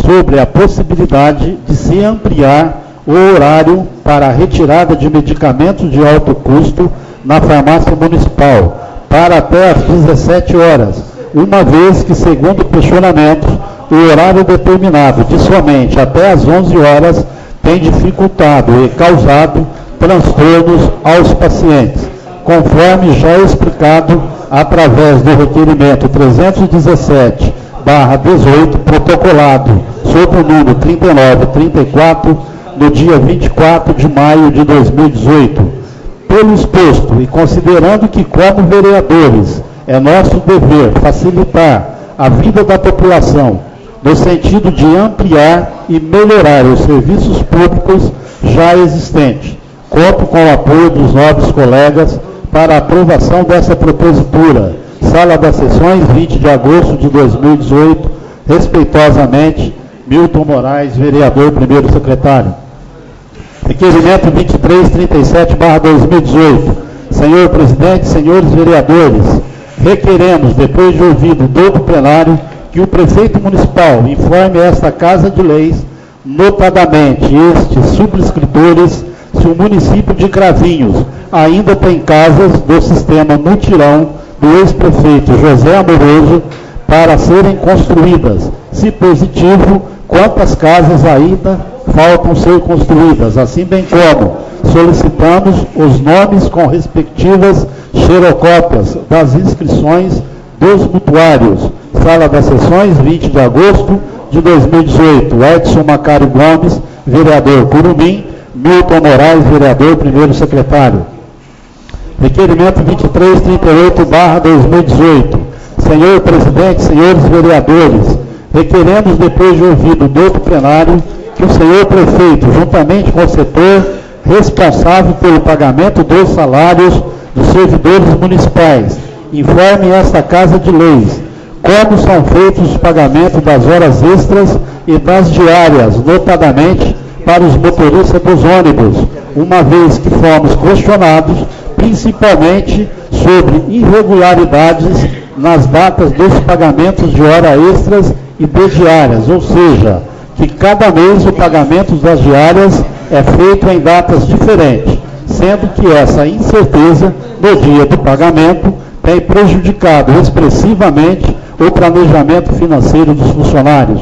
sobre a possibilidade de se ampliar o horário para a retirada de medicamentos de alto custo na farmácia municipal, para até às 17 horas, uma vez que, segundo questionamentos, o horário determinado de somente até às 11 horas tem dificultado e causado transtornos aos pacientes, conforme já explicado através do requerimento 317/18, protocolado sob o número 3934, no dia 24 de maio de 2018. Pelo exposto, e considerando que, como vereadores, é nosso dever facilitar a vida da população, no sentido de ampliar e melhorar os serviços públicos já existentes, conto com o apoio dos nobres colegas para a aprovação dessa propositura. Sala das Sessões, 20 de agosto de 2018, respeitosamente, Milton Moraes, vereador, primeiro secretário. Requerimento 2337/2018. Senhor presidente, senhores vereadores, requeremos, depois de ouvido todo o plenário, que o prefeito municipal informe a esta Casa de Leis, notadamente estes subscritores, se o município de Cravinhos ainda tem casas do sistema mutirão do ex-prefeito José Amoroso para serem construídas. Se positivo, quantas casas ainda faltam ser construídas, assim bem como solicitamos os nomes com respectivas xerocópias das inscrições dos mutuários. Sala das Sessões, 20 de agosto de 2018. Edson Macário Gomes, vereador Curumim. Milton Moraes, vereador, primeiro secretário. Requerimento 2338/2018. Senhor presidente, senhores vereadores, requeremos, depois de ouvido do outro plenário, que o senhor prefeito, juntamente com o setor responsável pelo pagamento dos salários dos servidores municipais, informe esta Casa de Leis como são feitos os pagamentos das horas extras e das diárias, notadamente para os motoristas dos ônibus, uma vez que fomos questionados principalmente sobre irregularidades nas datas dos pagamentos de horas extras e de diárias, ou seja, que cada mês o pagamento das diárias é feito em datas diferentes, sendo que essa incerteza no dia do pagamento tem prejudicado expressivamente o planejamento financeiro dos funcionários.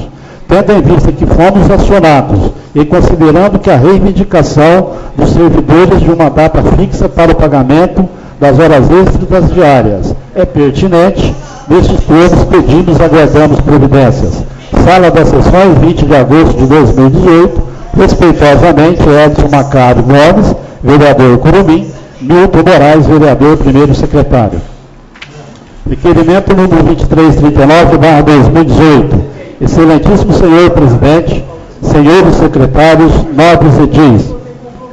Tendo em vista que fomos acionados e considerando que a reivindicação dos servidores de uma data fixa para o pagamento das horas extras e das diárias é pertinente, nestes termos pedimos e aguardamos providências. Sala das Sessões, 20 de agosto de 2018, respeitosamente Edson Macário Gomes, vereador Curumim, Milton Moraes, vereador, primeiro secretário. Requerimento número 2339/2018. Excelentíssimo senhor presidente, senhores secretários, nobres edis,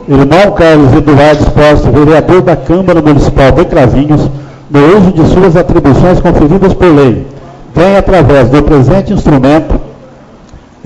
irmão Carlos Eduardo Espósito, vereador da Câmara Municipal de Cravinhos, no uso de suas atribuições conferidas por lei, vem, através do presente instrumento,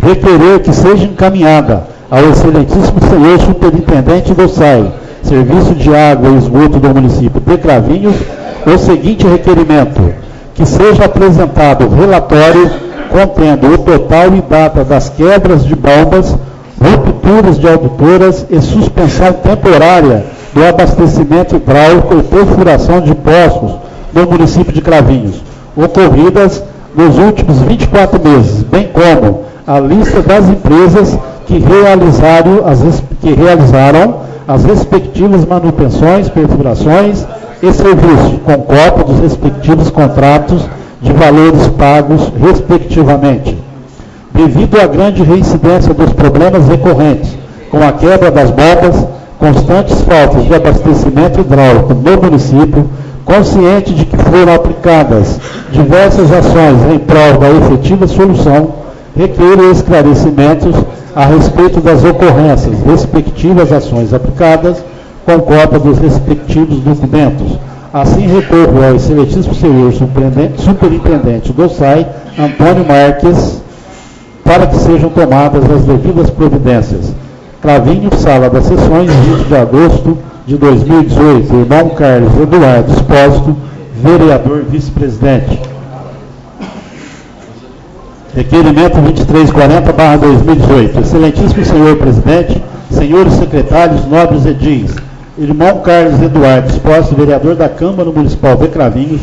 requerer que seja encaminhada ao excelentíssimo senhor superintendente do SAI, Serviço de Água e Esgoto do município de Cravinhos, o seguinte requerimento: que seja apresentado o relatório contendo o total e data das quebras de bombas, rupturas de adutoras e suspensão temporária do abastecimento hidráulico e perfuração de poços no município de Cravinhos, ocorridas nos últimos 24 meses, bem como a lista das empresas que realizaram as respectivas manutenções, perfurações e serviços, com cópia dos respectivos contratos de valores pagos, respectivamente. Devido à grande reincidência dos problemas recorrentes, com a quebra das bombas, constantes faltas de abastecimento hidráulico no município, consciente de que foram aplicadas diversas ações em prol da efetiva solução, requeiro esclarecimentos a respeito das ocorrências, respectivas ações aplicadas, com cópia dos respectivos documentos. Assim, recorro ao excelentíssimo senhor superintendente do SAI, Antônio Marques, para que sejam tomadas as devidas providências. Cravinhos, Sala das Sessões, 20 de agosto de 2018. Irmão Carlos Eduardo Espósito, vereador vice-presidente. Requerimento 2340/2018. Excelentíssimo senhor presidente, senhores secretários, nobres edis, irmão Carlos Eduardo Espósito, vereador da Câmara Municipal de Cravinhos,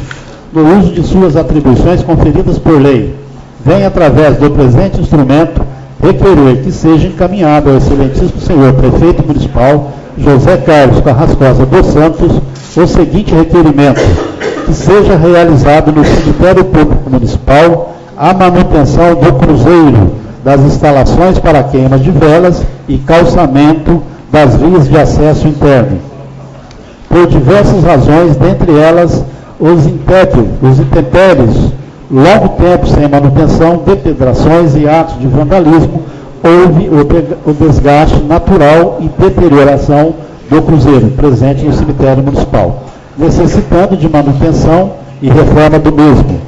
no uso de suas atribuições conferidas por lei, vem, através do presente instrumento, requerer que seja encaminhado ao excelentíssimo senhor prefeito municipal, José Carlos Carrascosa dos Santos, o seguinte requerimento: que seja realizado no cemitério público municipal a manutenção do cruzeiro, das instalações para queima de velas e calçamento das vias de acesso interno, por diversas razões, dentre elas os intempéries, longo tempo sem manutenção, depedrações e atos de vandalismo, houve o desgaste natural e deterioração do cruzeiro presente no cemitério municipal, necessitando de manutenção e reforma do mesmo.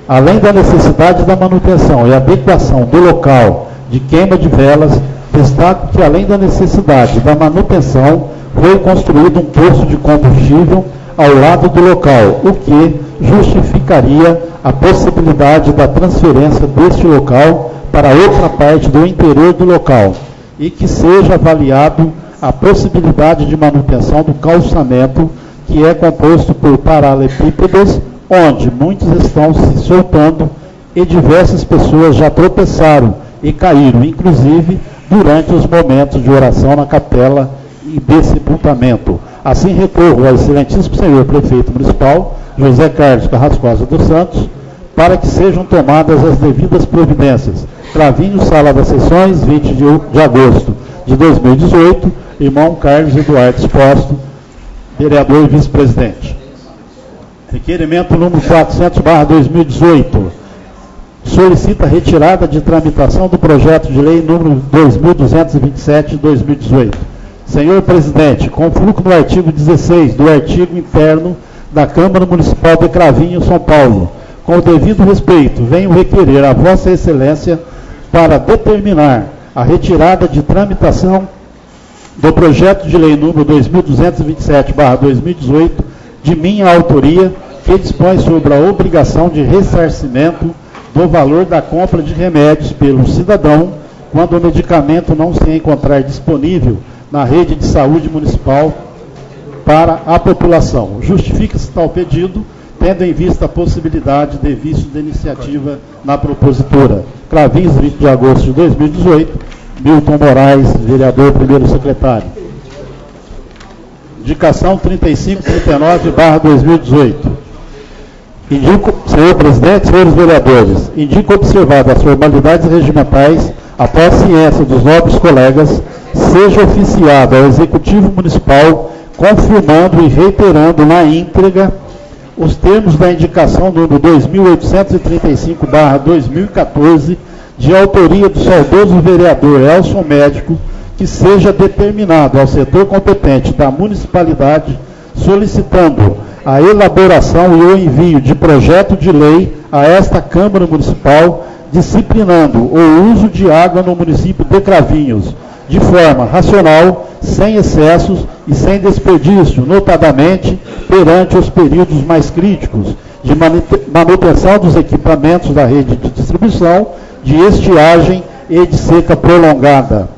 Além da necessidade da manutenção e adequação do local de queima de velas, Destaco que, além da necessidade da manutenção, foi construído um posto de combustível ao lado do local, o que justificaria a possibilidade da transferência deste local para outra parte do interior do local, e que seja avaliado a possibilidade de manutenção do calçamento, que é composto por paralelepípedos, onde muitos estão se soltando e diversas pessoas já tropeçaram e caíram, inclusive durante os momentos de oração na capela e de sepultamento. Assim, recorro ao excelentíssimo senhor prefeito municipal, José Carlos Carrascosa dos Santos, para que sejam tomadas as devidas providências. Cravinho, Sala das Sessões, 20 de agosto de 2018, irmão Carlos Eduardo Exposto, vereador e vice-presidente. Requerimento número 400/2018. Solicita a retirada de tramitação do projeto de lei número 2227 de 2018. Senhor presidente, com fulcro no artigo 16 do artigo interno da Câmara Municipal de Cravinho, São Paulo, com o devido respeito, venho requerer a Vossa Excelência para determinar a retirada de tramitação do projeto de lei número 2227/2018, de minha autoria, que dispõe sobre a obrigação de ressarcimento do valor da compra de remédios pelo cidadão quando o medicamento não se encontrar disponível na rede de saúde municipal para a população. Justifica-se tal pedido, tendo em vista a possibilidade de vício de iniciativa na propositura. Cravinhos, 20 de agosto de 2018, Milton Moraes, vereador, primeiro secretário. Indicação 3539/2018. Indico, senhor presidente, senhores vereadores, indico observar as formalidades regimentais, após ciência dos nobres colegas, seja oficiado ao Executivo Municipal, confirmando e reiterando na íntegra os termos da indicação número 2835/2014, de autoria do saudoso vereador Elson Médico, que seja determinado ao setor competente da municipalidade, solicitando a elaboração e o envio de projeto de lei a esta Câmara Municipal, disciplinando o uso de água no município de Cravinhos, de forma racional, sem excessos e sem desperdício, notadamente perante os períodos mais críticos de manutenção dos equipamentos da rede de distribuição, de estiagem e de seca prolongada.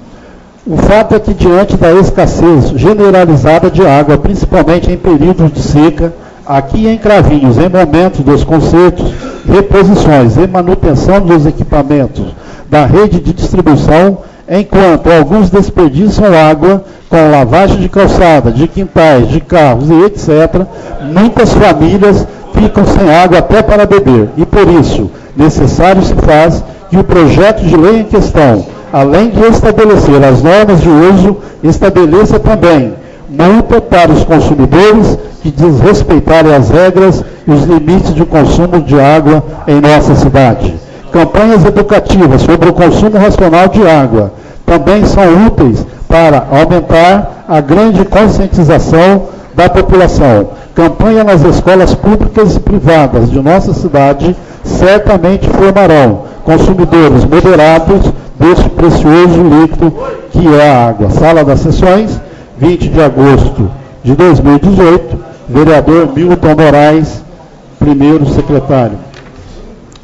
O fato é que, diante da escassez generalizada de água, principalmente em períodos de seca, aqui em Cravinhos, em momentos dos consertos, reposições e manutenção dos equipamentos da rede de distribuição, enquanto alguns desperdiçam água com lavagem de calçada, de quintais, de carros e etc., muitas famílias ficam sem água até para beber. E por isso, necessário se faz que o projeto de lei em questão, além de estabelecer as normas de uso, estabeleça também multa para os consumidores que desrespeitarem as regras e os limites de consumo de água em nossa cidade. Campanhas educativas sobre o consumo racional de água também são úteis para aumentar a grande conscientização da população. Campanha nas escolas públicas e privadas de nossa cidade certamente formarão consumidores moderados deste precioso líquido que é a água. Sala das Sessões, 20 de agosto de 2018, vereador Milton Moraes, primeiro secretário.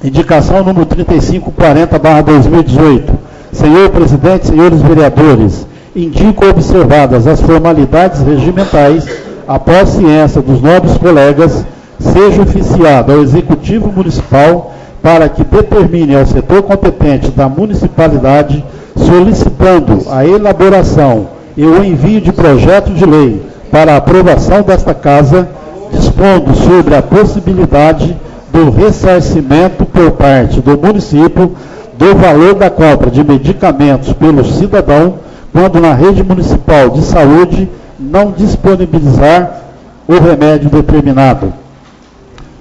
Indicação número 3540/2018. Senhor presidente, senhores vereadores, indico observadas as formalidades regimentais, após ciência dos nobres colegas, seja oficiado ao Executivo Municipal para que determine ao setor competente da municipalidade, solicitando a elaboração e o envio de projeto de lei para a aprovação desta Casa, dispondo sobre a possibilidade do ressarcimento por parte do município do valor da compra de medicamentos pelo cidadão, quando na rede municipal de saúde não disponibilizar o remédio determinado.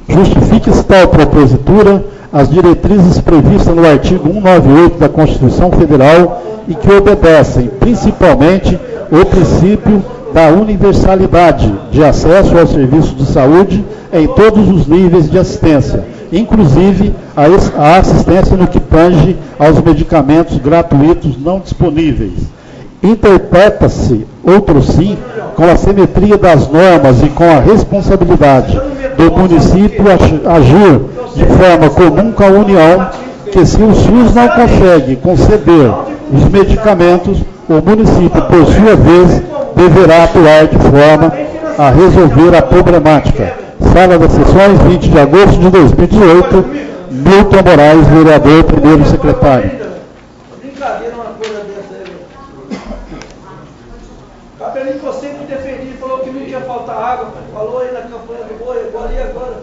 Justifique-se tal propositura as diretrizes previstas no artigo 198 da Constituição Federal e que obedecem principalmente o princípio da universalidade de acesso ao serviço de saúde em todos os níveis de assistência, inclusive a assistência no que tange aos medicamentos gratuitos não disponíveis. Interpreta-se, outrossim, com a simetria das normas e com a responsabilidade do município agir de forma comum com a União, que se o SUS não consegue conceder os medicamentos, o município, por sua vez, deverá atuar de forma a resolver a problemática. Sala das Sessões, 20 de agosto de 2018, Milton Moraes, vereador, primeiro secretário. Brincadeira uma coisa dessa aí. Cabelinho que eu sempre defendi, falou que não ia faltar água, falou aí na campanha do boi, agora e agora?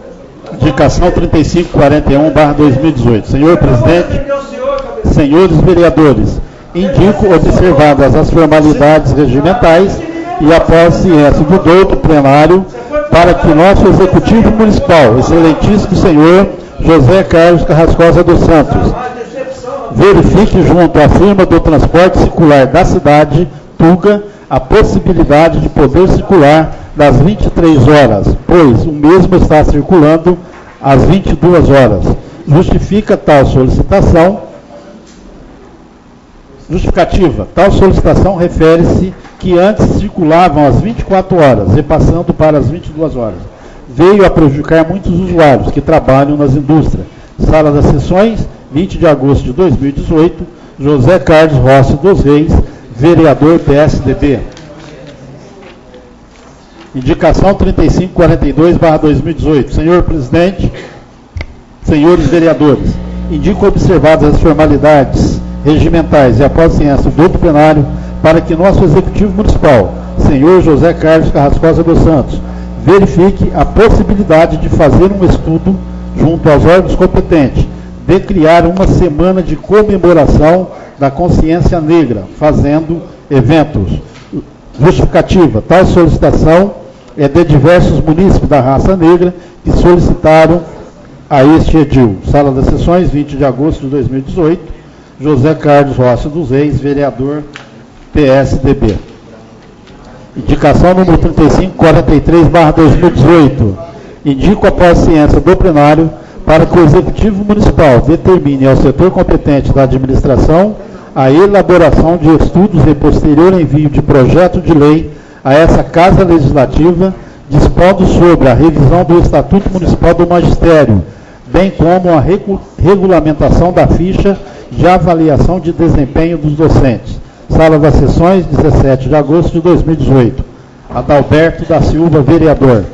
Indicação 3541/2018. Senhor presidente, senhores vereadores, indico, observadas as formalidades regimentais e após ciência do douto plenário, para que nosso Executivo Municipal, excelentíssimo senhor José Carlos Carrascosa dos Santos, verifique junto à firma do transporte circular da cidade, Tuga, a possibilidade de poder circular das 23 horas, pois o mesmo está circulando às 22 horas. Justificativa. Tal solicitação refere-se que antes circulavam às 24 horas e passando para as 22 horas. Veio a prejudicar muitos usuários que trabalham nas indústrias. Sala das Sessões, 20 de agosto de 2018, José Carlos Rossi dos Reis, vereador PSDB. Indicação 3542/2018. Senhor presidente, senhores vereadores, indico observadas as formalidades regimentais e após ciência do outro plenário para que nosso Executivo Municipal, senhor José Carlos Carrascosa dos Santos, verifique a possibilidade de fazer um estudo junto aos órgãos competentes de criar uma semana de comemoração da consciência negra, fazendo eventos. Justificativa. Tal solicitação é de diversos munícipes da raça negra que solicitaram a este edil. Sala das Sessões, 20 de agosto de 2018, José Carlos Rossi dos Reis, vereador PSDB. Indicação número 3543/2018. Indico após ciência do plenário para que o Executivo Municipal determine ao setor competente da administração a elaboração de estudos e posterior envio de projeto de lei a essa Casa Legislativa, dispondo sobre a revisão do Estatuto Municipal do Magistério, bem como a regulamentação da ficha de avaliação de desempenho dos docentes. Sala das Sessões, 17 de agosto de 2018. Adalberto da Silva, vereador.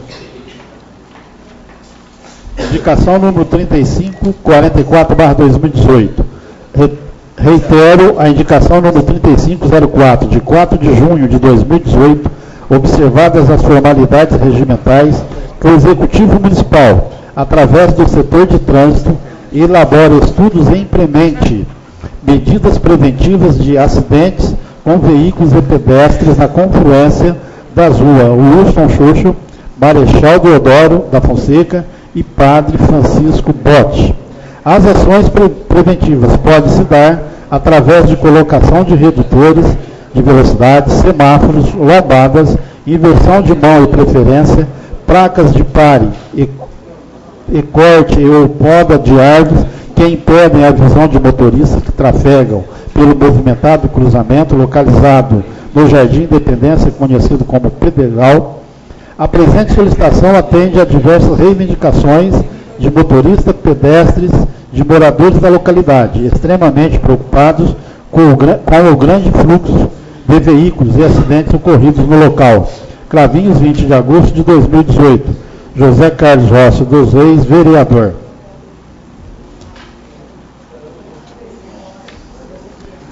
Indicação número 3544/2018. Reitero a indicação número 3504, de 4 de junho de 2018, observadas as formalidades regimentais, que o Executivo Municipal, através do setor de trânsito, elabora estudos e implemente medidas preventivas de acidentes com veículos e pedestres na confluência das ruas Wilson Xuxo, Marechal Deodoro da Fonseca e Padre Francisco Botti. As ações preventivas podem se dar através de colocação de redutores de velocidade, semáforos, lombadas, inversão de mão e preferência, placas de pare e corte ou poda de árvores que impedem a visão de motoristas que trafegam pelo movimentado cruzamento localizado no Jardim Independência, conhecido como Pedregal. A presente solicitação atende a diversas reivindicações de motoristas, pedestres, de moradores da localidade, extremamente preocupados com o grande fluxo de veículos e acidentes ocorridos no local. Cravinhos, 20 de agosto de 2018. José Carlos Rossi dos Reis, vereador.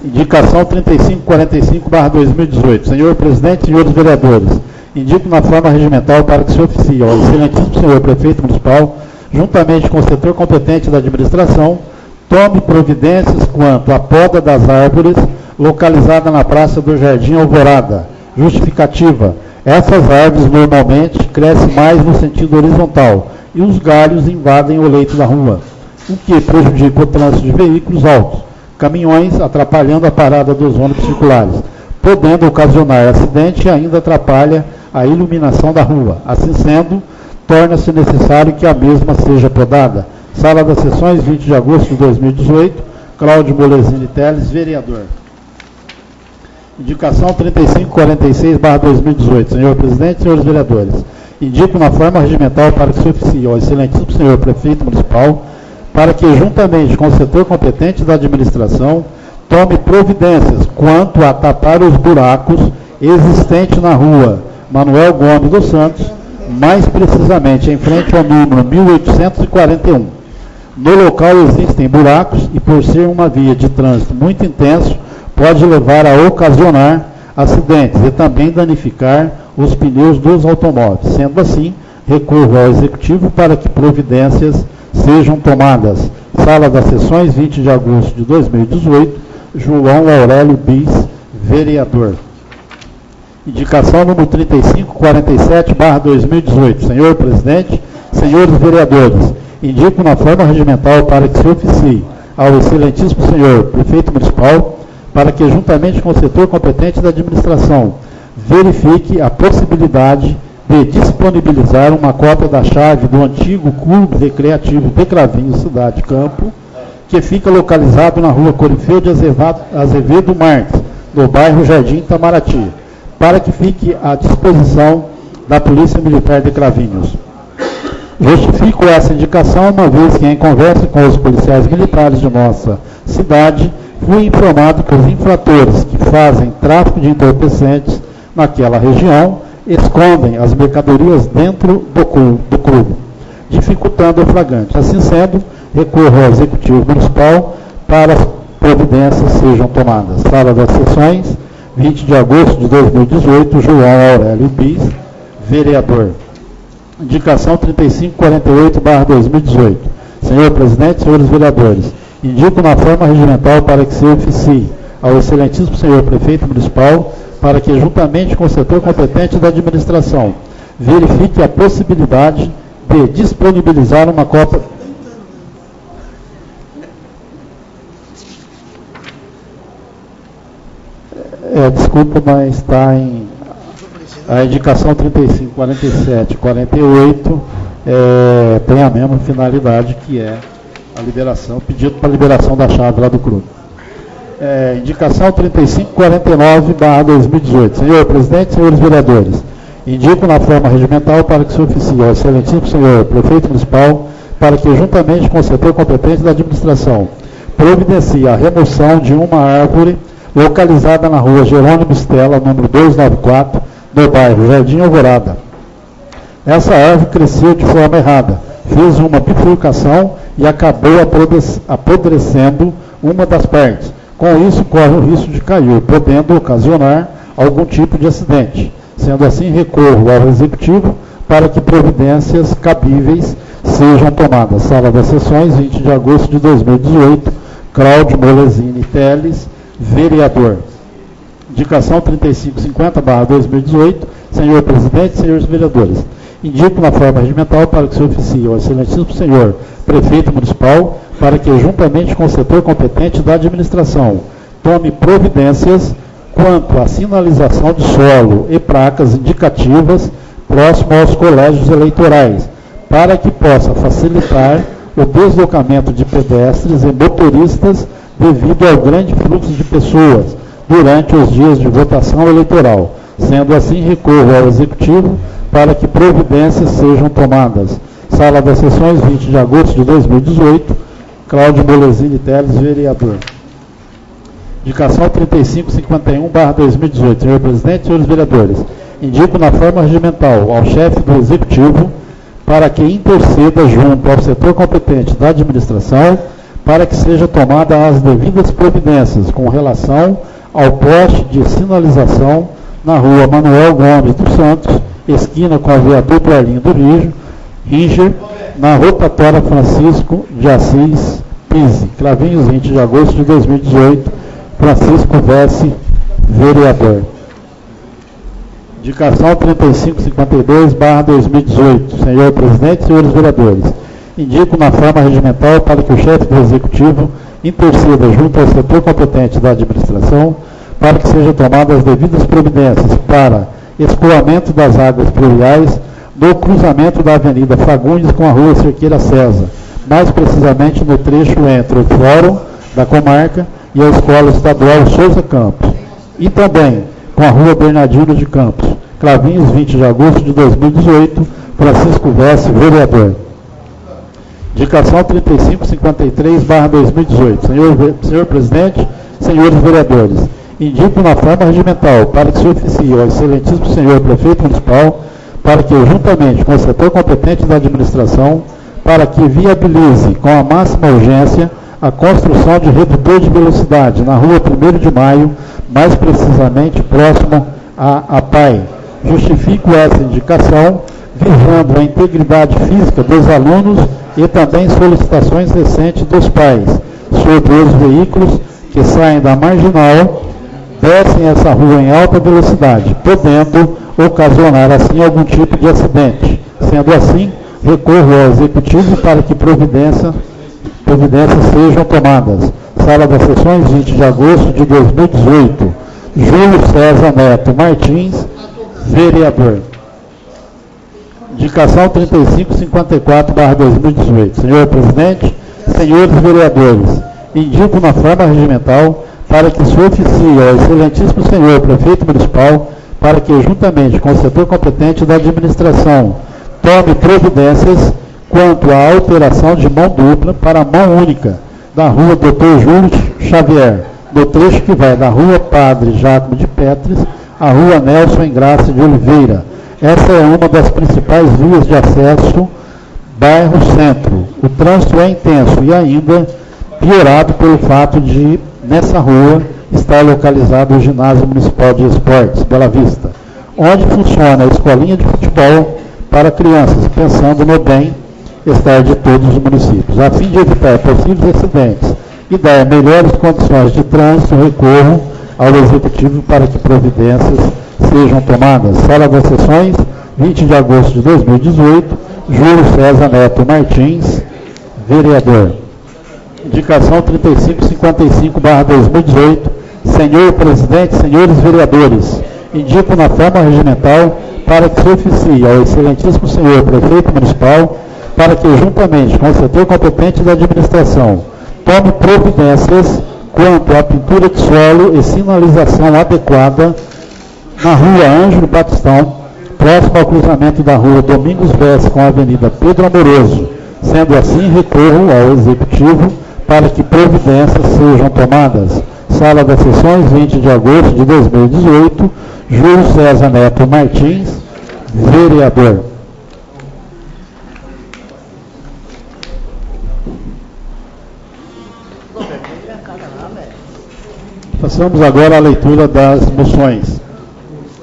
Indicação 3545/2018. Senhor presidente, senhores vereadores, indico na forma regimental para que se oficie ao excelentíssimo senhor prefeito municipal, juntamente com o setor competente da administração, tome providências quanto à poda das árvores localizada na Praça do Jardim Alvorada. Justificativa. Essas árvores normalmente crescem mais no sentido horizontal e os galhos invadem o leito da rua, o que prejudica o trânsito de veículos altos, caminhões, atrapalhando a parada dos ônibus circulares. podendo ocasionar acidente e ainda atrapalha a iluminação da rua. Assim sendo, torna-se necessário que a mesma seja podada. Sala das Sessões, 20 de agosto de 2018, Cláudio Molesini Teles, vereador. Indicação 3546/2018. Senhor presidente, senhores vereadores, indico na forma regimental para que se oficie ao excelentíssimo senhor prefeito municipal para que, juntamente com o setor competente da administração, tome providências quanto a tapar os buracos existentes na rua Manuel Gomes dos Santos, mais precisamente em frente ao número 1841. No local existem buracos e, por ser uma via de trânsito muito intenso, pode levar a ocasionar acidentes e também danificar os pneus dos automóveis. Sendo assim, recorro ao Executivo para que providências sejam tomadas. Sala das Sessões, 20 de agosto de 2018, João Aurélio Bis, vereador. Indicação número 3547/2018. Senhor presidente, senhores vereadores, indico na forma regimental para que se oficie ao excelentíssimo senhor prefeito municipal para que, juntamente com o setor competente da administração, verifique a possibilidade de disponibilizar uma cópia da chave do antigo Clube Recreativo de Cravinhos Cidade Campo, que fica localizado na rua Corifeu de Azevedo Marques, no bairro Jardim Itamaraty, para que fique à disposição da Polícia Militar de Cravinhos. Justifico essa indicação, uma vez que, em conversa com os policiais militares de nossa cidade, fui informado que os infratores que fazem tráfico de entorpecentes naquela região escondem as mercadorias dentro do clube, dificultando o flagrante. Assim sendo, recorro ao Executivo Municipal para as providências sejam tomadas. Sala das Sessões, 20 de agosto de 2018, João Aurélio Bis, vereador. Indicação 3548/2018. Senhor presidente, senhores vereadores, indico na forma regimental para que se oficie ao excelentíssimo senhor prefeito municipal para que, juntamente com o setor competente da administração, verifique a possibilidade de disponibilizar uma cópia. Desculpa, mas está em a indicação 3547/48 tem a mesma finalidade, que é a liberação, pedido para liberação da chave lá do clube. Indicação 3549/2018. Senhor presidente, senhores vereadores, indico na forma regimental para que se oficie ao excelentíssimo senhor prefeito municipal para que, juntamente com o setor competente da administração, providencie a remoção de uma árvore localizada na rua Jerônimo Stella, número 294, no bairro Jardim Alvorada. Essa árvore cresceu de forma errada, fez uma bifurcação e acabou apodrecendo uma das partes. Com isso, corre o risco de cair, podendo ocasionar algum tipo de acidente. Sendo assim, recorro ao Executivo para que providências cabíveis sejam tomadas. Sala das Sessões, 20 de agosto de 2018, Cláudio Molesini Teles, vereador. Indicação 3550/2018. Senhor presidente, senhores vereadores, indico na forma regimental para que se oficie ao excelentíssimo senhor prefeito municipal para que, juntamente com o setor competente da administração, tome providências quanto à sinalização de solo e placas indicativas próximo aos colégios eleitorais, para que possa facilitar o deslocamento de pedestres e motoristas devido ao grande fluxo de pessoas durante os dias de votação eleitoral. Sendo assim, recorro ao Executivo para que providências sejam tomadas. Sala das Sessões, 20 de agosto de 2018, Cláudio Molesini Teles, vereador. Indicação 3551/2018. Senhor presidente, senhores vereadores, indico na forma regimental ao chefe do Executivo para que interceda junto ao setor competente da administração para que seja tomada as devidas providências com relação ao poste de sinalização na rua Manuel Gomes dos Santos, esquina com a viaduto Arlindo Ringer, na rotatória Francisco de Assis Pise, Cravinhos, 20 de agosto de 2018, Francisco Vesce, vereador. Indicação 3552/2018. Senhor presidente, senhores vereadores, indico na forma regimental para que o chefe do Executivo interceda junto ao setor competente da administração para que sejam tomadas as devidas providências para escoamento das águas pluviais no cruzamento da Avenida Fagundes com a Rua Cerqueira César, mais precisamente no trecho entre o Fórum da Comarca e a Escola Estadual Souza Campos, e também com a Rua Bernardino de Campos, Cravinhos, 20 de agosto de 2018, Francisco Vesce, vereador. Indicação 3553/2018. Senhor Presidente, senhores vereadores, indico na forma regimental para que se oficie ao excelentíssimo senhor Prefeito Municipal, para que, juntamente com o setor competente da administração, para que viabilize com a máxima urgência a construção de redutor de velocidade na Rua 1º de Maio, mais precisamente próximo à PAI. Justifico essa indicação, visando a integridade física dos alunos e também solicitações recentes dos pais sobre os veículos que saem da Marginal, descem essa rua em alta velocidade, podendo ocasionar assim algum tipo de acidente. Sendo assim, recorro ao Executivo para que providências sejam tomadas. Sala das Sessões, 20 de agosto de 2018. Júlio César Neto Martins, vereador. Indicação 3554/2018. Senhor Presidente, senhores vereadores, indico na forma regimental para que se oficie ao excelentíssimo senhor Prefeito Municipal, para que, juntamente com o setor competente da administração, tome providências quanto à alteração de mão dupla para mão única da Rua Dr. Júlio Xavier, no trecho que vai da Rua Padre Jacomo de Petris à Rua Nelson Engraça de Oliveira. Essa é uma das principais vias de acesso bairro centro. O trânsito é intenso e ainda piorado pelo fato de, nessa rua, estar localizado o Ginásio Municipal de Esportes, Bela Vista, onde funciona a escolinha de futebol para crianças, pensando no bem-estar de todos os municípios. A fim de evitar possíveis acidentes e dar melhores condições de trânsito, recorro ao Executivo para que providências sejam tomadas. Sala das Sessões, 20 de agosto de 2018, Júlio César Neto Martins, vereador. Indicação 3555/2018. Senhor Presidente, senhores vereadores, indico na forma regimental para que se oficie ao excelentíssimo senhor Prefeito Municipal, para que, juntamente com o setor competente da administração, tome providências quanto à pintura de solo e sinalização adequada na Rua Ângelo Batistão, próximo ao cruzamento da Rua Domingos Vesce com a Avenida Pedro Amoroso. Sendo assim, recorro ao Executivo para que providências sejam tomadas. Sala das Sessões, 20 de agosto de 2018, Júlio César Neto Martins, vereador. Passamos agora à leitura das moções.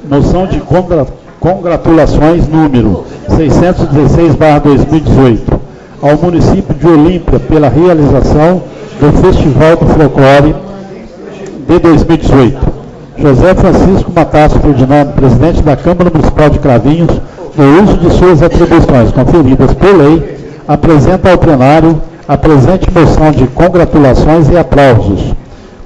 Moção de congratulações número 616/2018 ao município de Olímpia pela realização do Festival do Folclore de 2018. José Francisco Matasso Ferdinando, presidente da Câmara Municipal de Cravinhos, no uso de suas atribuições conferidas por lei, apresenta ao plenário a presente moção de congratulações e aplausos.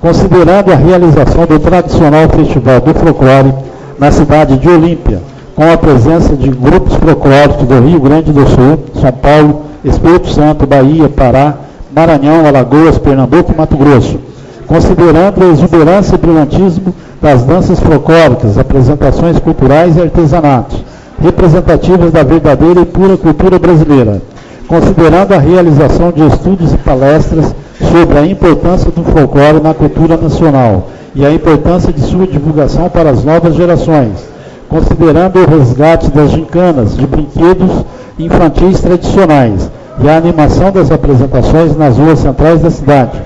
Considerando a realização do tradicional Festival do Folclore na cidade de Olímpia, com a presença de grupos folclóricos do Rio Grande do Sul, São Paulo, Espírito Santo, Bahia, Pará, Maranhão, Alagoas, Pernambuco e Mato Grosso. Considerando a exuberância e brilhantismo das danças folclóricas, apresentações culturais e artesanatos, representativas da verdadeira e pura cultura brasileira. Considerando a realização de estudos e palestras sobre a importância do folclore na cultura nacional e a importância de sua divulgação para as novas gerações. Considerando o resgate das gincanas de brinquedos infantis tradicionais e a animação das apresentações nas ruas centrais da cidade,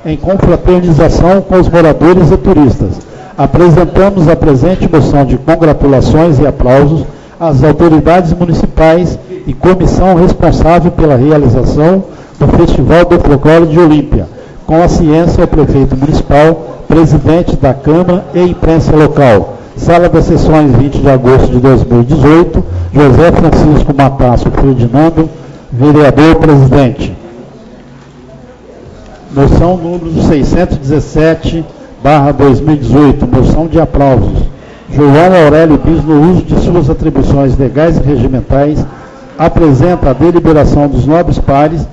em confraternização com os moradores e turistas, apresentamos a presente moção de congratulações e aplausos às autoridades municipais e comissão responsável pela realização do Festival do Folclore de Olímpia, com a ciência ao prefeito municipal, presidente da Câmara e imprensa local. Sala das Sessões, 20 de agosto de 2018, José Francisco Matasso Ferdinando, vereador presidente. Moção número 2018, moção de aplausos. João Aurélio Bis, no uso de suas atribuições legais e regimentais, apresenta a deliberação dos nobres pares,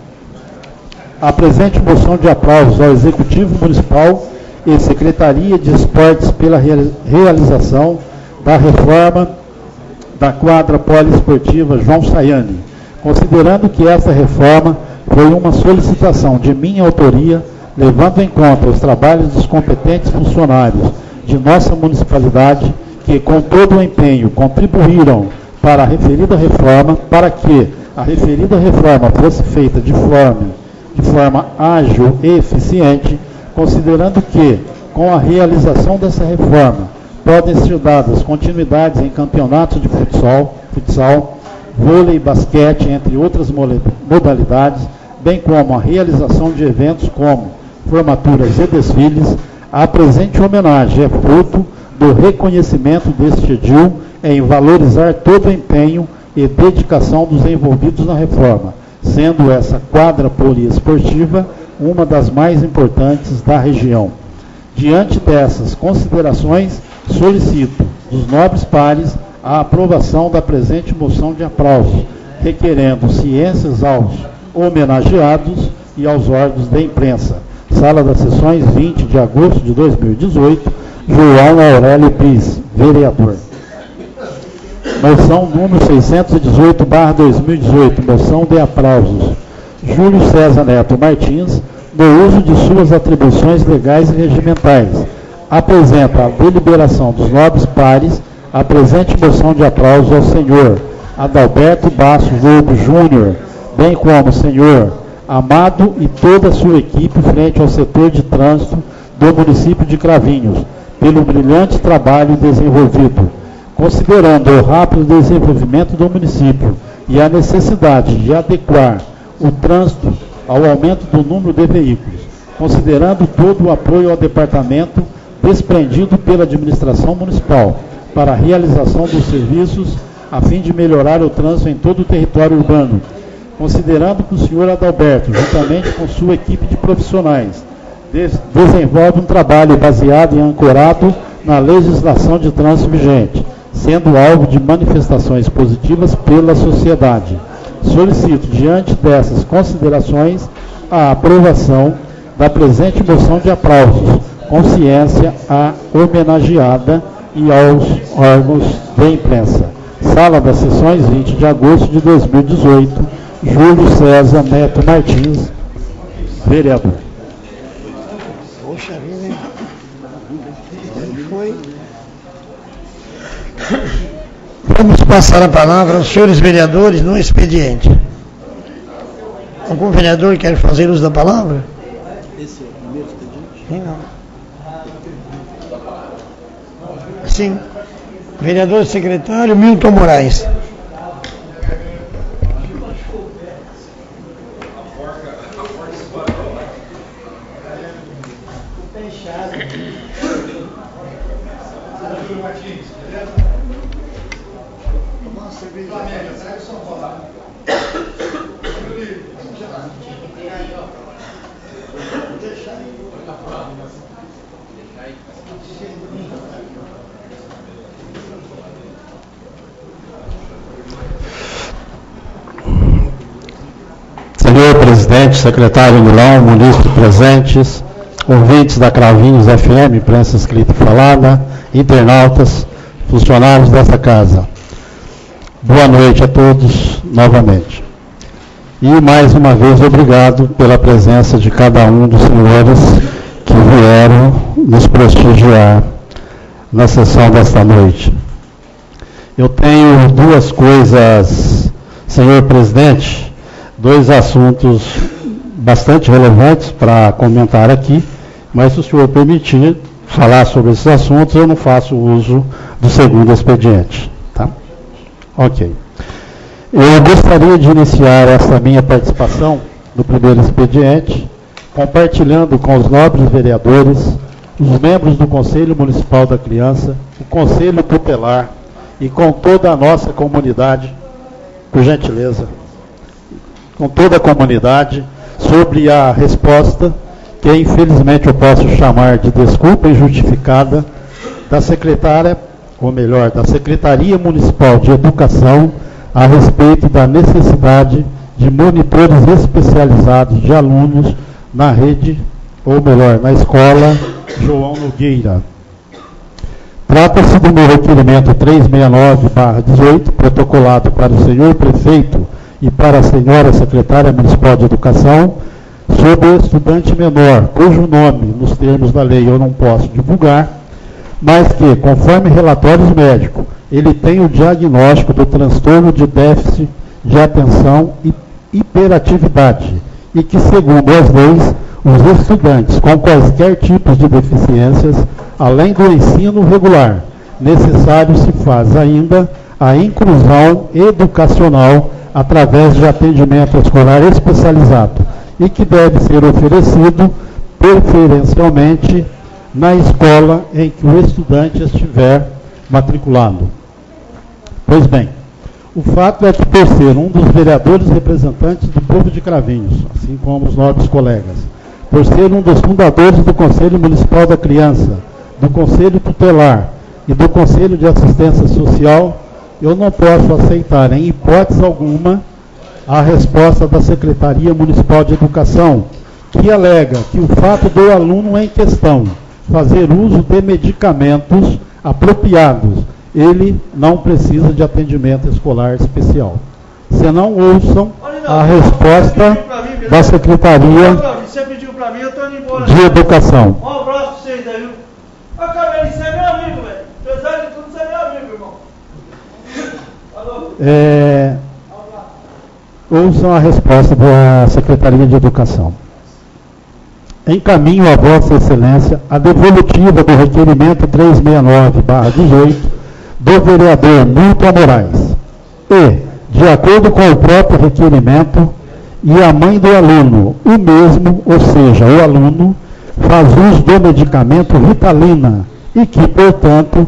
apresente moção de aplausos ao Executivo Municipal e Secretaria de Esportes pela realização da reforma da quadra poliesportiva João Sayane, considerando que essa reforma foi uma solicitação de minha autoria, levando em conta os trabalhos dos competentes funcionários de nossa municipalidade, que com todo o empenho contribuíram para que a referida reforma fosse feita de forma ágil e eficiente, considerando que, com a realização dessa reforma, podem ser dadas continuidades em campeonatos de futsal, vôlei e basquete, entre outras modalidades, bem como a realização de eventos como formaturas e desfiles. A presente homenagem é fruto do reconhecimento deste edil em valorizar todo o empenho e dedicação dos envolvidos na reforma, sendo essa quadra poliesportiva uma das mais importantes da região. Diante dessas considerações, solicito dos nobres pares a aprovação da presente moção de aplauso, requerendo ciências aos homenageados e aos órgãos da imprensa. Sala das Sessões, 20 de agosto de 2018, João Aurélio Bis, vereador. Moção número 618/2018, moção de aplausos. Júlio César Neto Martins, no uso de suas atribuições legais e regimentais, apresenta a deliberação dos nobres pares, a presente moção de aplauso ao senhor Adalberto Basso Lobo Júnior, bem como o senhor Amado e toda a sua equipe frente ao setor de trânsito do município de Cravinhos, pelo brilhante trabalho desenvolvido. Considerando o rápido desenvolvimento do município e a necessidade de adequar o trânsito ao aumento do número de veículos, considerando todo o apoio ao departamento desprendido pela administração municipal para a realização dos serviços a fim de melhorar o trânsito em todo o território urbano, considerando que o senhor Adalberto, juntamente com sua equipe de profissionais, desenvolve um trabalho baseado e ancorado na legislação de trânsito vigente, sendo alvo de manifestações positivas pela sociedade. Solicito, diante dessas considerações, a aprovação da presente moção de aplausos, com ciência à homenageada e aos órgãos de imprensa. Sala das Sessões, 20 de agosto de 2018, Júlio César Neto Martins, vereador. Poxa vida, hein? Foi. Vamos passar a palavra aos senhores vereadores no expediente. Algum vereador quer fazer uso da palavra? Esse é o primeiro expediente? Sim, não. Sim. Vereador secretário Milton Moraes. Senhor presidente, secretário Milão, munícipes presentes, ouvintes da Cravinhos FM, imprensa escrita e falada, internautas, funcionários dessa casa. Boa noite a todos novamente. E mais uma vez obrigado pela presença de cada um dos senhores que vieram nos prestigiar na sessão desta noite. Eu tenho duas coisas, senhor presidente, dois assuntos bastante relevantes para comentar aqui, mas se o senhor permitir falar sobre esses assuntos, eu não faço uso do segundo expediente. Tá? Ok. Eu gostaria de iniciar essa minha participação no primeiro expediente, compartilhando com os nobres vereadores, os membros do Conselho Municipal da Criança, o Conselho Tutelar e com toda a nossa comunidade, por gentileza, com toda a comunidade, sobre a resposta que infelizmente eu posso chamar de desculpa injustificada, da secretária, ou melhor, da Secretaria Municipal de Educação, a respeito da necessidade de monitores especializados de alunos na rede, ou melhor, na escola João Nogueira. Trata-se do meu requerimento 369/18, protocolado para o senhor prefeito e para a senhora secretária municipal de educação, sobre o estudante menor, cujo nome, nos termos da lei, eu não posso divulgar, mas que, conforme relatórios médicos, ele tem o diagnóstico do transtorno de déficit de atenção e hiperatividade, e que, segundo as leis, os estudantes com quaisquer tipos de deficiências, além do ensino regular, necessário se faz ainda a inclusão educacional através de atendimento escolar especializado e que deve ser oferecido preferencialmente na escola em que o estudante estiver matriculado. Pois bem, o fato é que, por ser um dos vereadores representantes do povo de Cravinhos, assim como os nobres colegas, por ser um dos fundadores do Conselho Municipal da Criança, do Conselho Tutelar e do Conselho de Assistência Social, eu não posso aceitar, em hipótese alguma, a resposta da Secretaria Municipal de Educação, que alega que o fato do aluno em questão fazer uso de medicamentos apropriados, ele não precisa de atendimento escolar especial. Se não ouçam a resposta da Secretaria de Educação. Um abraço pra vocês aí, viu? Ô, Cabelinho, você é meu amigo, velho. Apesar de tudo, você é meu amigo, irmão. Ouçam a resposta da Secretaria de Educação. Encaminho a Vossa Excelência a devolutiva do requerimento 369/18 do vereador Milton Moraes. E, de acordo com o próprio requerimento, e a mãe do aluno, o mesmo, ou seja, o aluno, faz uso do medicamento Ritalina e que, portanto,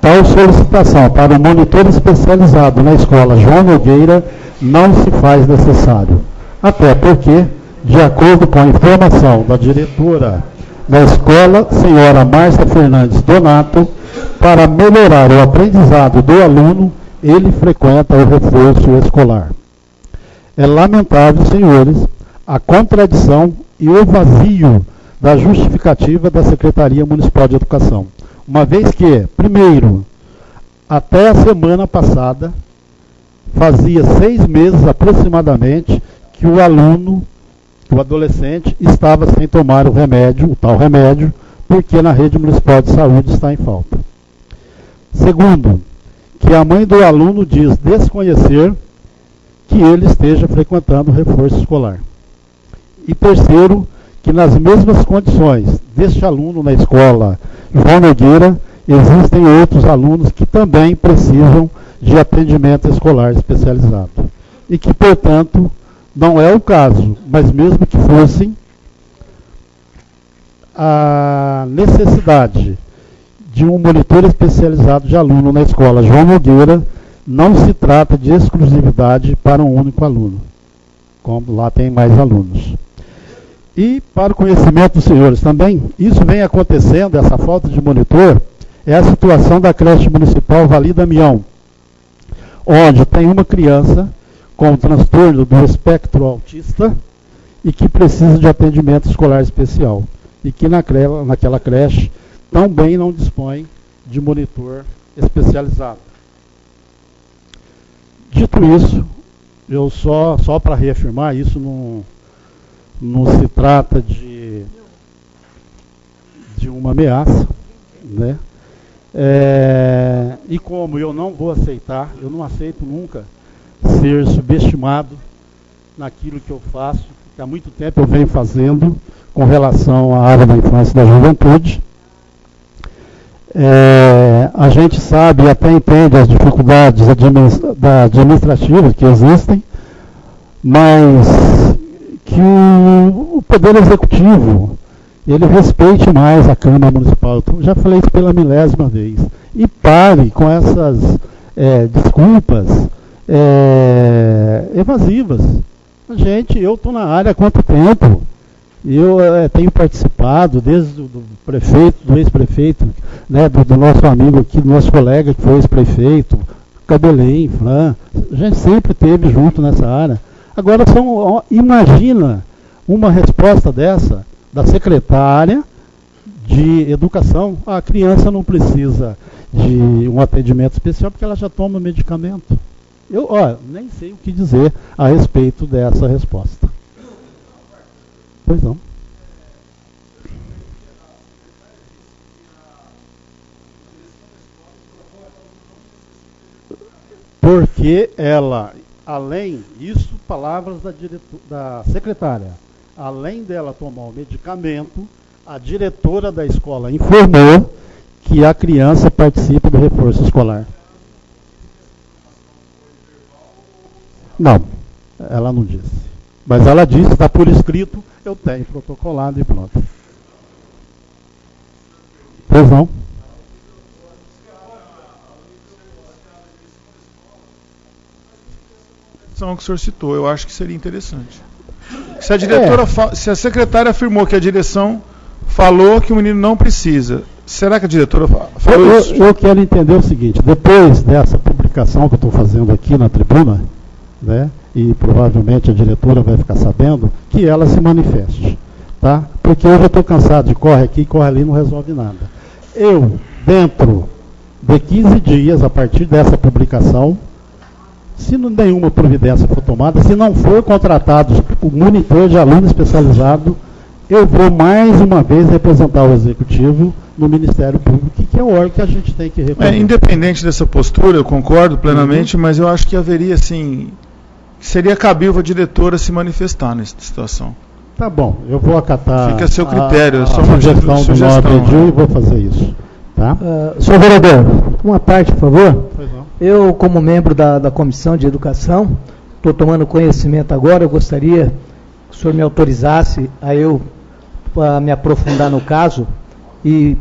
tal solicitação para o monitor especializado na escola João Nogueira não se faz necessário. Até porque, de acordo com a informação da diretora da escola, senhora Márcia Fernandes Donato, para melhorar o aprendizado do aluno, ele frequenta o reforço escolar. É lamentável, senhores, a contradição e o vazio da justificativa da Secretaria Municipal de Educação. Uma vez que, primeiro, até a semana passada, fazia 6 meses aproximadamente, que o aluno, o adolescente, estava sem tomar o remédio, o tal remédio, porque na rede municipal de saúde está em falta. Segundo, que a mãe do aluno diz desconhecer que ele esteja frequentando o reforço escolar. E terceiro, que nas mesmas condições deste aluno na escola João Nogueira, existem outros alunos que também precisam de atendimento escolar especializado. E que, portanto, não é o caso, mas mesmo que fossem, a necessidade de um monitor especializado de aluno na escola João Nogueira não se trata de exclusividade para um único aluno, como lá tem mais alunos. E, para o conhecimento dos senhores também, isso vem acontecendo, essa falta de monitor, é a situação da creche municipal Vali Damião, onde tem uma criança com transtorno do espectro autista e que precisa de atendimento escolar especial. E que naquela creche também não dispõe de monitor especializado. Dito isso, eu só para reafirmar, isso não se trata de uma ameaça, né? E como eu não vou aceitar, eu não aceito nunca ser subestimado naquilo que eu faço, que há muito tempo eu venho fazendo com relação à área da infância e da juventude. A gente sabe e até entende as dificuldades administrativas que existem, mas que o Poder Executivo ele respeite mais a Câmara Municipal. Eu já falei isso pela 1000ª vez. E pare com essas desculpas evasivas. Eu estou na área há quanto tempo? Eu tenho participado desde do prefeito, do ex-prefeito, né, do nosso amigo aqui, do nosso colega que foi ex-prefeito, Cabelém, Fran, a gente sempre esteve junto nessa área. Agora, imagina uma resposta dessa, da secretária de educação: a criança não precisa de um atendimento especial porque ela já toma medicamento. Eu nem sei o que dizer a respeito dessa resposta. Pois não. Porque ela, além, isso palavras da secretária, além dela tomar o medicamento, a diretora da escola informou que a criança participa do reforço escolar. Não, ela não disse. Mas ela disse, está por escrito, eu tenho protocolado e pronto. Pois não. Que o senhor citou, eu acho que seria interessante. Se a diretora, se a secretária afirmou que a direção falou que o menino não precisa, será que a diretora falou isso? Eu quero entender o seguinte: depois dessa publicação que eu estou fazendo aqui na tribuna, né, e provavelmente a diretora vai ficar sabendo, que ela se manifeste, tá? Porque eu já estou cansado de corre aqui, corre ali, não resolve nada. Eu, dentro de 15 dias, a partir dessa publicação, se nenhuma providência for tomada, se não for contratado o monitor de aluno especializado, eu vou mais uma vez representar o Executivo no Ministério Público, que é o órgão que a gente tem que representar. Independente dessa postura, eu concordo plenamente, mas eu acho que haveria, assim, seria cabível a diretora se manifestar nessa situação. Tá bom, eu vou acatar. Fica a seu critério, a sugestão do nobre Edil e vou fazer isso. Tá? Senhor vereador, uma parte, por favor. Pois não. Eu, como membro da Comissão de Educação, estou tomando conhecimento agora, eu gostaria que o senhor me autorizasse a me aprofundar no caso e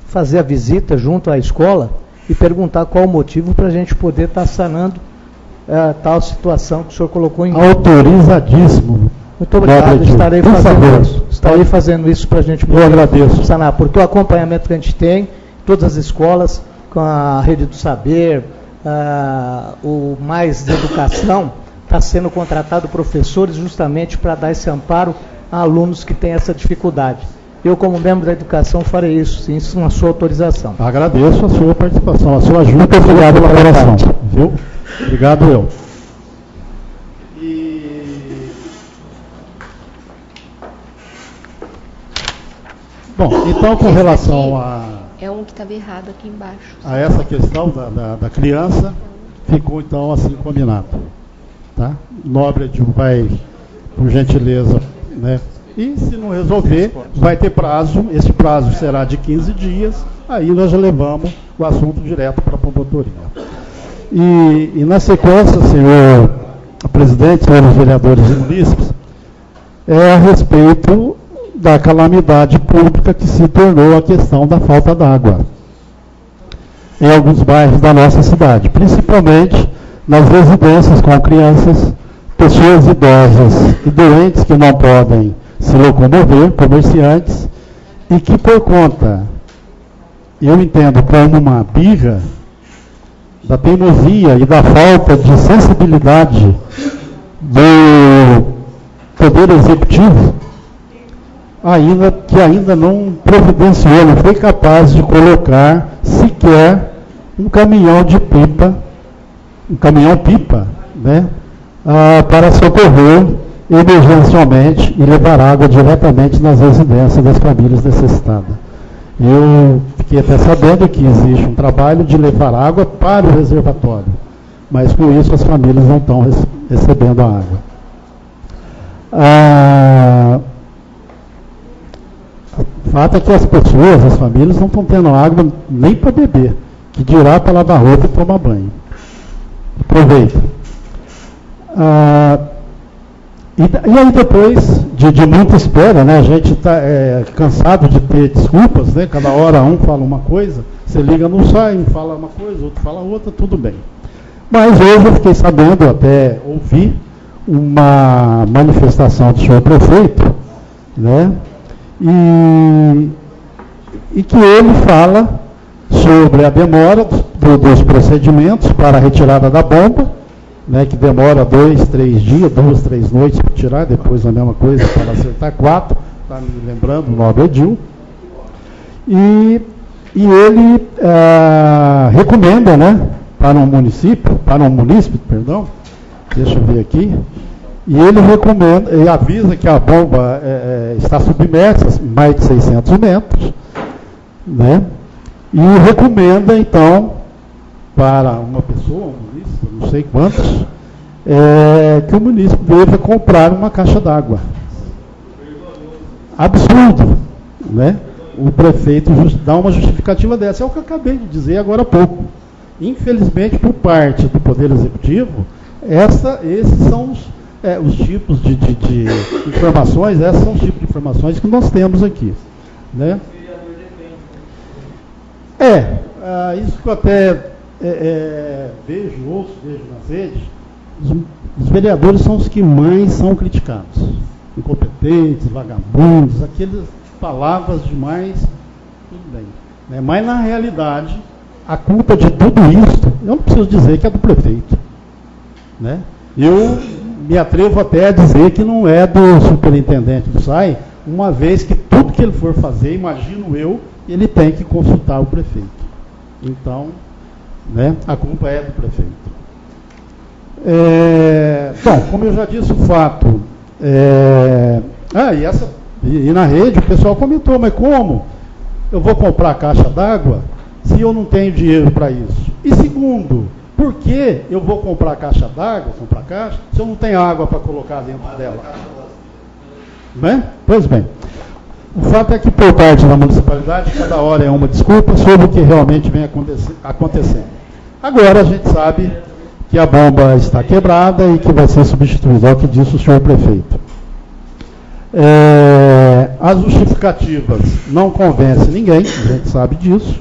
fazer a visita junto à escola e perguntar qual o motivo para a gente poder estar sanando tal situação que o senhor colocou em... Autorizadíssimo. Muito obrigado, estarei fazendo isso. Estarei fazendo isso para a gente poder sanar, porque o acompanhamento que a gente tem, todas as escolas, com a Rede do Saber, o Mais Educação, está sendo contratado professores justamente para dar esse amparo a alunos que têm essa dificuldade. Eu, como membro da educação, farei isso, sim, com a sua autorização. Agradeço a sua participação, a sua ajuda. Obrigado pela colaboração. Viu? Obrigado, eu. Bom, então com relação a... É um que estava errado aqui embaixo. A essa questão da criança, ficou então assim combinado. Tá? Nobre Edil vai, por gentileza, né? E se não resolver, vai ter prazo, esse prazo será de 15 dias, aí nós já levamos o assunto direto para a promotoria. E na sequência, senhor presidente, senhores vereadores e munícipes, a respeito da calamidade pública que se tornou a questão da falta d'água em alguns bairros da nossa cidade, principalmente nas residências com crianças, pessoas idosas e doentes que não podem se locomover, comerciantes, e que por conta, eu entendo como uma birra, da teimosia e da falta de sensibilidade do Poder Executivo, que ainda não providenciou, não foi capaz de colocar sequer um caminhão de pipa, né, para socorrer emergencialmente e levar água diretamente nas residências das famílias necessitadas. Eu fiquei até sabendo que existe um trabalho de levar água para o reservatório, mas com isso as famílias não estão recebendo a água. O fato é que as pessoas, as famílias, não estão tendo água nem para beber, que dirá para lavar roupa e tomar banho. Aproveita. E aí depois de muita espera, né, a gente está cansado de ter desculpas, né, cada hora um fala uma coisa, você liga não sai, um fala uma coisa, outro fala outra, tudo bem. Mas hoje eu fiquei sabendo, até ouvi, uma manifestação do senhor prefeito, né? E que ele fala sobre a demora dos procedimentos para a retirada da bomba, né, que demora 2, 3 dias, 2, 3 noites para tirar, depois a mesma coisa para acertar 4, está me lembrando, o Nobre Edil. E ele recomenda, né, para um munícipe, perdão, deixa eu ver aqui, e ele recomenda, e avisa que a bomba está submersa mais de 600 metros, né, e recomenda, então, para uma pessoa, um munícipe, não sei quantos, que o munícipe deva comprar uma caixa d'água. Absurdo, né? O prefeito dá uma justificativa dessa, é o que eu acabei de dizer agora há pouco. Infelizmente, por parte do Poder Executivo, esses são os tipos de informações, esses são os tipos de informações que nós temos aqui, né? Isso que eu até vejo nas redes, os vereadores são os que mais são criticados. Incompetentes, vagabundos, aquelas palavras demais, tudo bem. Né? Mas na realidade, a culpa de tudo isso, eu não preciso dizer que é do prefeito. Né? Eu me atrevo até a dizer que não é do superintendente do SAI, uma vez que tudo que ele for fazer, imagino eu, ele tem que consultar o prefeito. Então, né, a culpa é do prefeito. Bom, como eu já disse, o fato... E na rede o pessoal comentou, mas como eu vou comprar caixa d'água se eu não tenho dinheiro para isso? E segundo, por que eu vou comprar caixa d'água, se eu não tenho água para colocar dentro dela? Né? Pois bem. O fato é que, por parte da municipalidade, cada hora é uma desculpa sobre o que realmente vem acontecendo. Agora a gente sabe que a bomba está quebrada e que vai ser substituída, é o que disse o senhor prefeito. As justificativas não convencem ninguém, a gente sabe disso,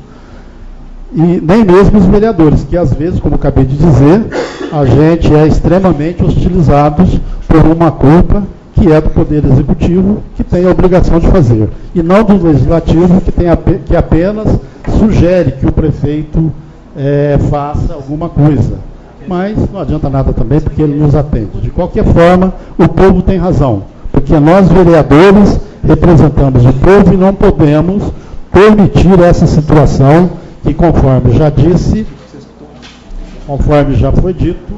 e nem mesmo os vereadores, que às vezes, como acabei de dizer, a gente é extremamente hostilizados por uma culpa que é do Poder Executivo, que tem a obrigação de fazer, e não do Legislativo, que apenas sugere que o prefeito faça alguma coisa. Mas não adianta nada também, porque ele nos atende. De qualquer forma, o povo tem razão, porque nós, vereadores, representamos o povo e não podemos permitir essa situação que, conforme já disse, conforme já foi dito,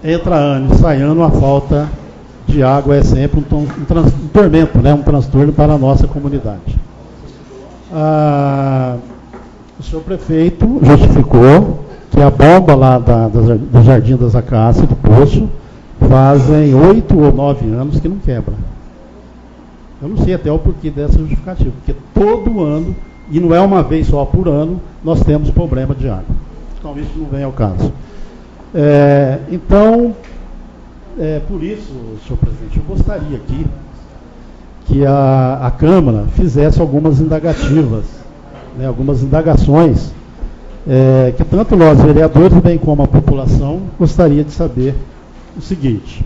entra ano e sai ano, a falta de água é sempre um tormento, né? Um transtorno para a nossa comunidade. O senhor prefeito justificou que a bomba lá do Jardim das Acácias, do Poço, fazem 8 ou 9 anos que não quebra. Eu não sei até o porquê dessa justificativa, porque todo ano, e não é uma vez só por ano, nós temos problema de água. Então isso não vem ao caso. Por isso, senhor presidente, eu gostaria aqui que a Câmara fizesse algumas indagativas, né, algumas indagações, que tanto nós, vereadores, bem como a população, gostaria de saber o seguinte: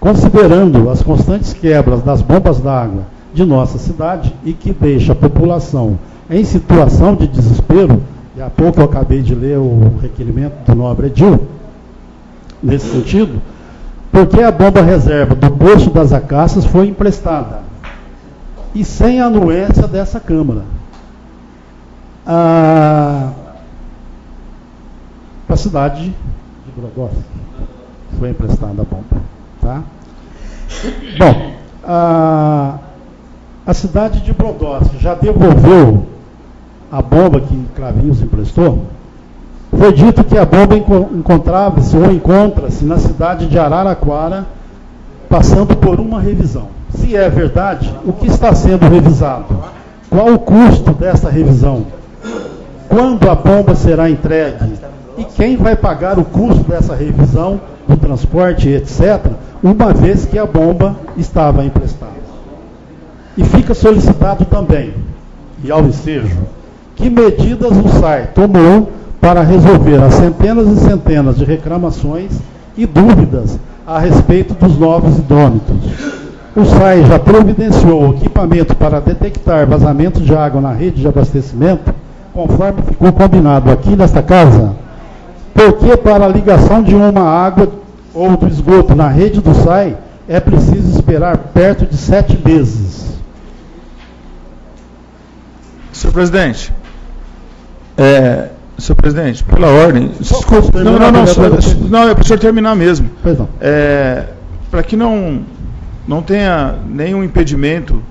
considerando as constantes quebras das bombas d'água de nossa cidade e que deixa a população em situação de desespero, e há pouco eu acabei de ler o requerimento do Nobre Edil, nesse sentido, porque a bomba reserva do Poço das Acácias foi emprestada e sem a anuência dessa Câmara. Para a cidade de Brodowski foi emprestada a bomba. Tá? Bom, a cidade de Brodowski já devolveu a bomba que Cravinhos emprestou? Foi dito que a bomba encontrava-se ou encontra-se na cidade de Araraquara, passando por uma revisão. Se é verdade, o que está sendo revisado? Qual o custo dessa revisão? Quando a bomba será entregue? E quem vai pagar o custo dessa revisão, do transporte, etc., uma vez que a bomba estava emprestada? E fica solicitado também, e ao ensejo, que medidas o SAI tomou para resolver as centenas e centenas de reclamações e dúvidas a respeito dos novos hidrômetros. O SAI já providenciou equipamento para detectar vazamentos de água na rede de abastecimento, conforme ficou combinado aqui nesta casa, porque para a ligação de uma água ou do esgoto na rede do SAI é preciso esperar perto de 7 meses. Senhor presidente, senhor presidente, pela ordem... Não, é para o senhor terminar mesmo. Pois não. Para que não tenha nenhum impedimento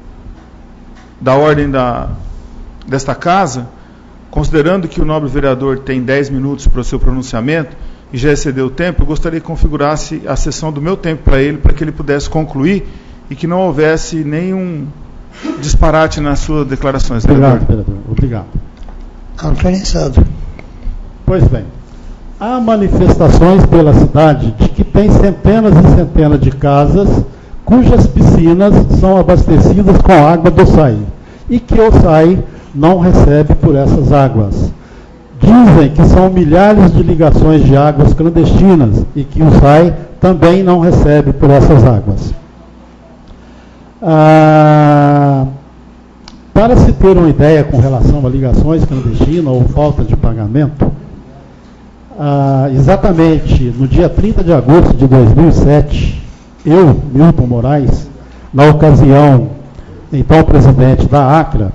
da ordem desta casa, considerando que o nobre vereador tem 10 minutos para o seu pronunciamento e já excedeu o tempo, eu gostaria que configurasse a sessão do meu tempo para que ele pudesse concluir e que não houvesse nenhum disparate nas suas declarações. Obrigado, vereador. Obrigado. Autorizado. Pois bem, há manifestações pela cidade de que tem centenas e centenas de casas cujas piscinas são abastecidas com água do SAI e que o SAI não recebe por essas águas. Dizem que são milhares de ligações de águas clandestinas e que o SAI também não recebe por essas águas. Para se ter uma ideia com relação a ligações clandestinas ou falta de pagamento, exatamente no dia 30 de agosto de 2007, eu, Milton Moraes, na ocasião, então presidente da ACRA,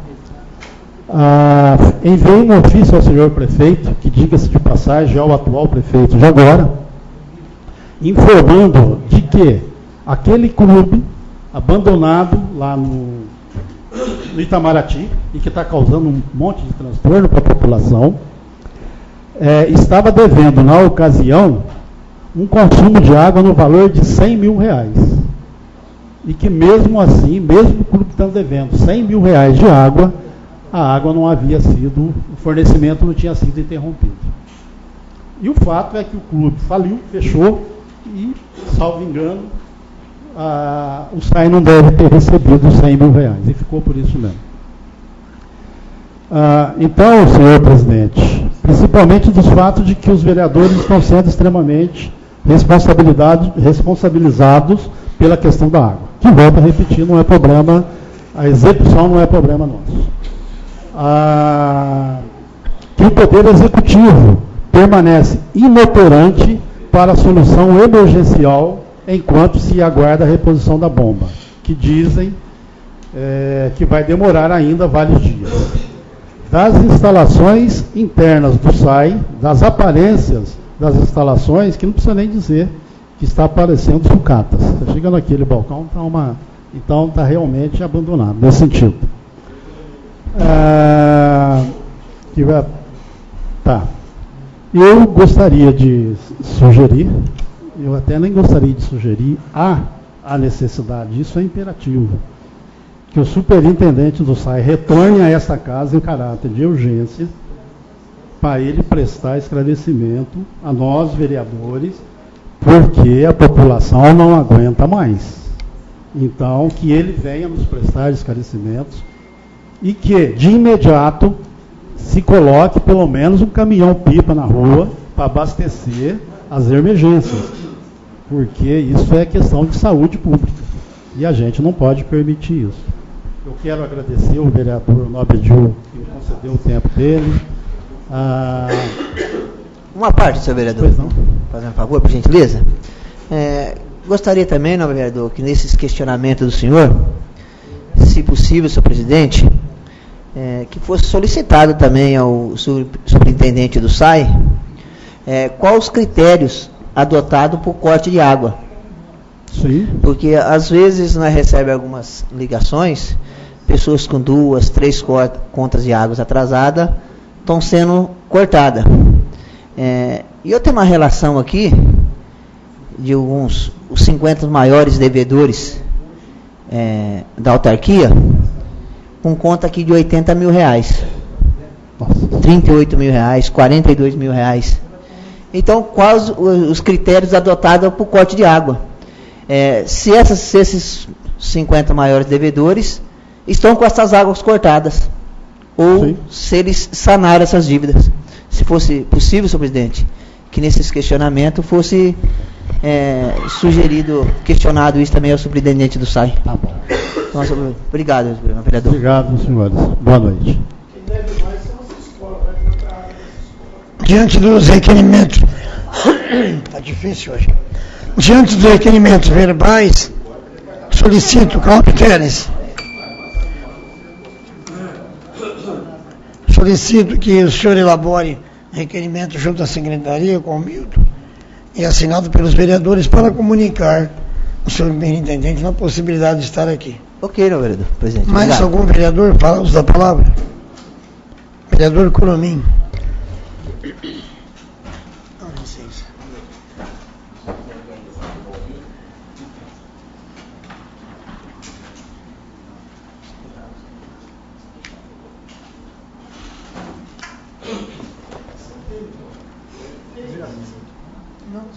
enviei um ofício ao senhor prefeito, que diga-se de passagem, é o atual prefeito de agora, informando de que aquele clube abandonado lá no Itamaraty, e que está causando um monte de transtorno para a população, estava devendo, na ocasião, um consumo de água no valor de R$100 mil. E que mesmo assim, mesmo o clube estando devendo R$100 mil de água, a água não havia sido, o fornecimento não tinha sido interrompido. E o fato é que o clube faliu, fechou e, salvo engano, o SAI não deve ter recebido os R$100 mil, e ficou por isso mesmo. Então, senhor presidente, principalmente dos fatos de que os vereadores estão sendo extremamente responsabilizados pela questão da água, que, volto a repetir, não é problema, a execução não é problema nosso. Que o Poder Executivo permanece inoperante para a solução emergencial enquanto se aguarda a reposição da bomba, que dizem que vai demorar ainda vários dias. Das instalações internas do SAI, das aparências das instalações, que não precisa nem dizer que está aparecendo sucatas. Está chegando aquele balcão, então está realmente abandonado, nesse sentido. Eu gostaria de sugerir, eu até nem gostaria de sugerir, a necessidade, isso é imperativo, que o superintendente do SAI retorne a esta casa em caráter de urgência, para ele prestar esclarecimento a nós, vereadores, porque a população não aguenta mais. Então, que ele venha nos prestar esclarecimentos e que, de imediato, se coloque pelo menos um caminhão-pipa na rua para abastecer as emergências, porque isso é questão de saúde pública e a gente não pode permitir isso. Eu quero agradecer o vereador Nobedil, que me concedeu o tempo dele. Uma parte, senhor vereador. Pois não. Fazendo um favor, por gentileza. Gostaria também, nobre vereador, que nesses questionamentos do senhor, se possível, senhor presidente, que fosse solicitado também ao superintendente do SAI quais os critérios adotados para o corte de água. Sim. Porque às vezes nós recebemos algumas ligações, pessoas com 2, 3 contas de águas atrasadas estão sendo cortadas. E eu tenho uma relação aqui de os 50 maiores devedores da autarquia, com conta aqui de R$80 mil, 38 mil reais, 42 mil reais. Então, quais os critérios adotados para o corte de água? Se esses 50 maiores devedores estão com essas águas cortadas, ou sim, se eles sanaram essas dívidas. Se fosse possível, senhor presidente, que nesses questionamentos fosse sugerido, questionado isso também ao superintendente do SAI. Tá bom. Nossa, obrigado, vereador. Obrigado, senhores. Boa noite. Diante dos requerimentos, está difícil hoje. Diante dos requerimentos verbais, solicito, Cláudio Teres, solicito que o senhor elabore requerimento junto à secretaria com o Milton e assinado pelos vereadores para comunicar o senhor superintendente na possibilidade de estar aqui. Ok, não, vereador, presidente. Mais Obrigado. algum vereador fala, usa a palavra? Vereador Curumim.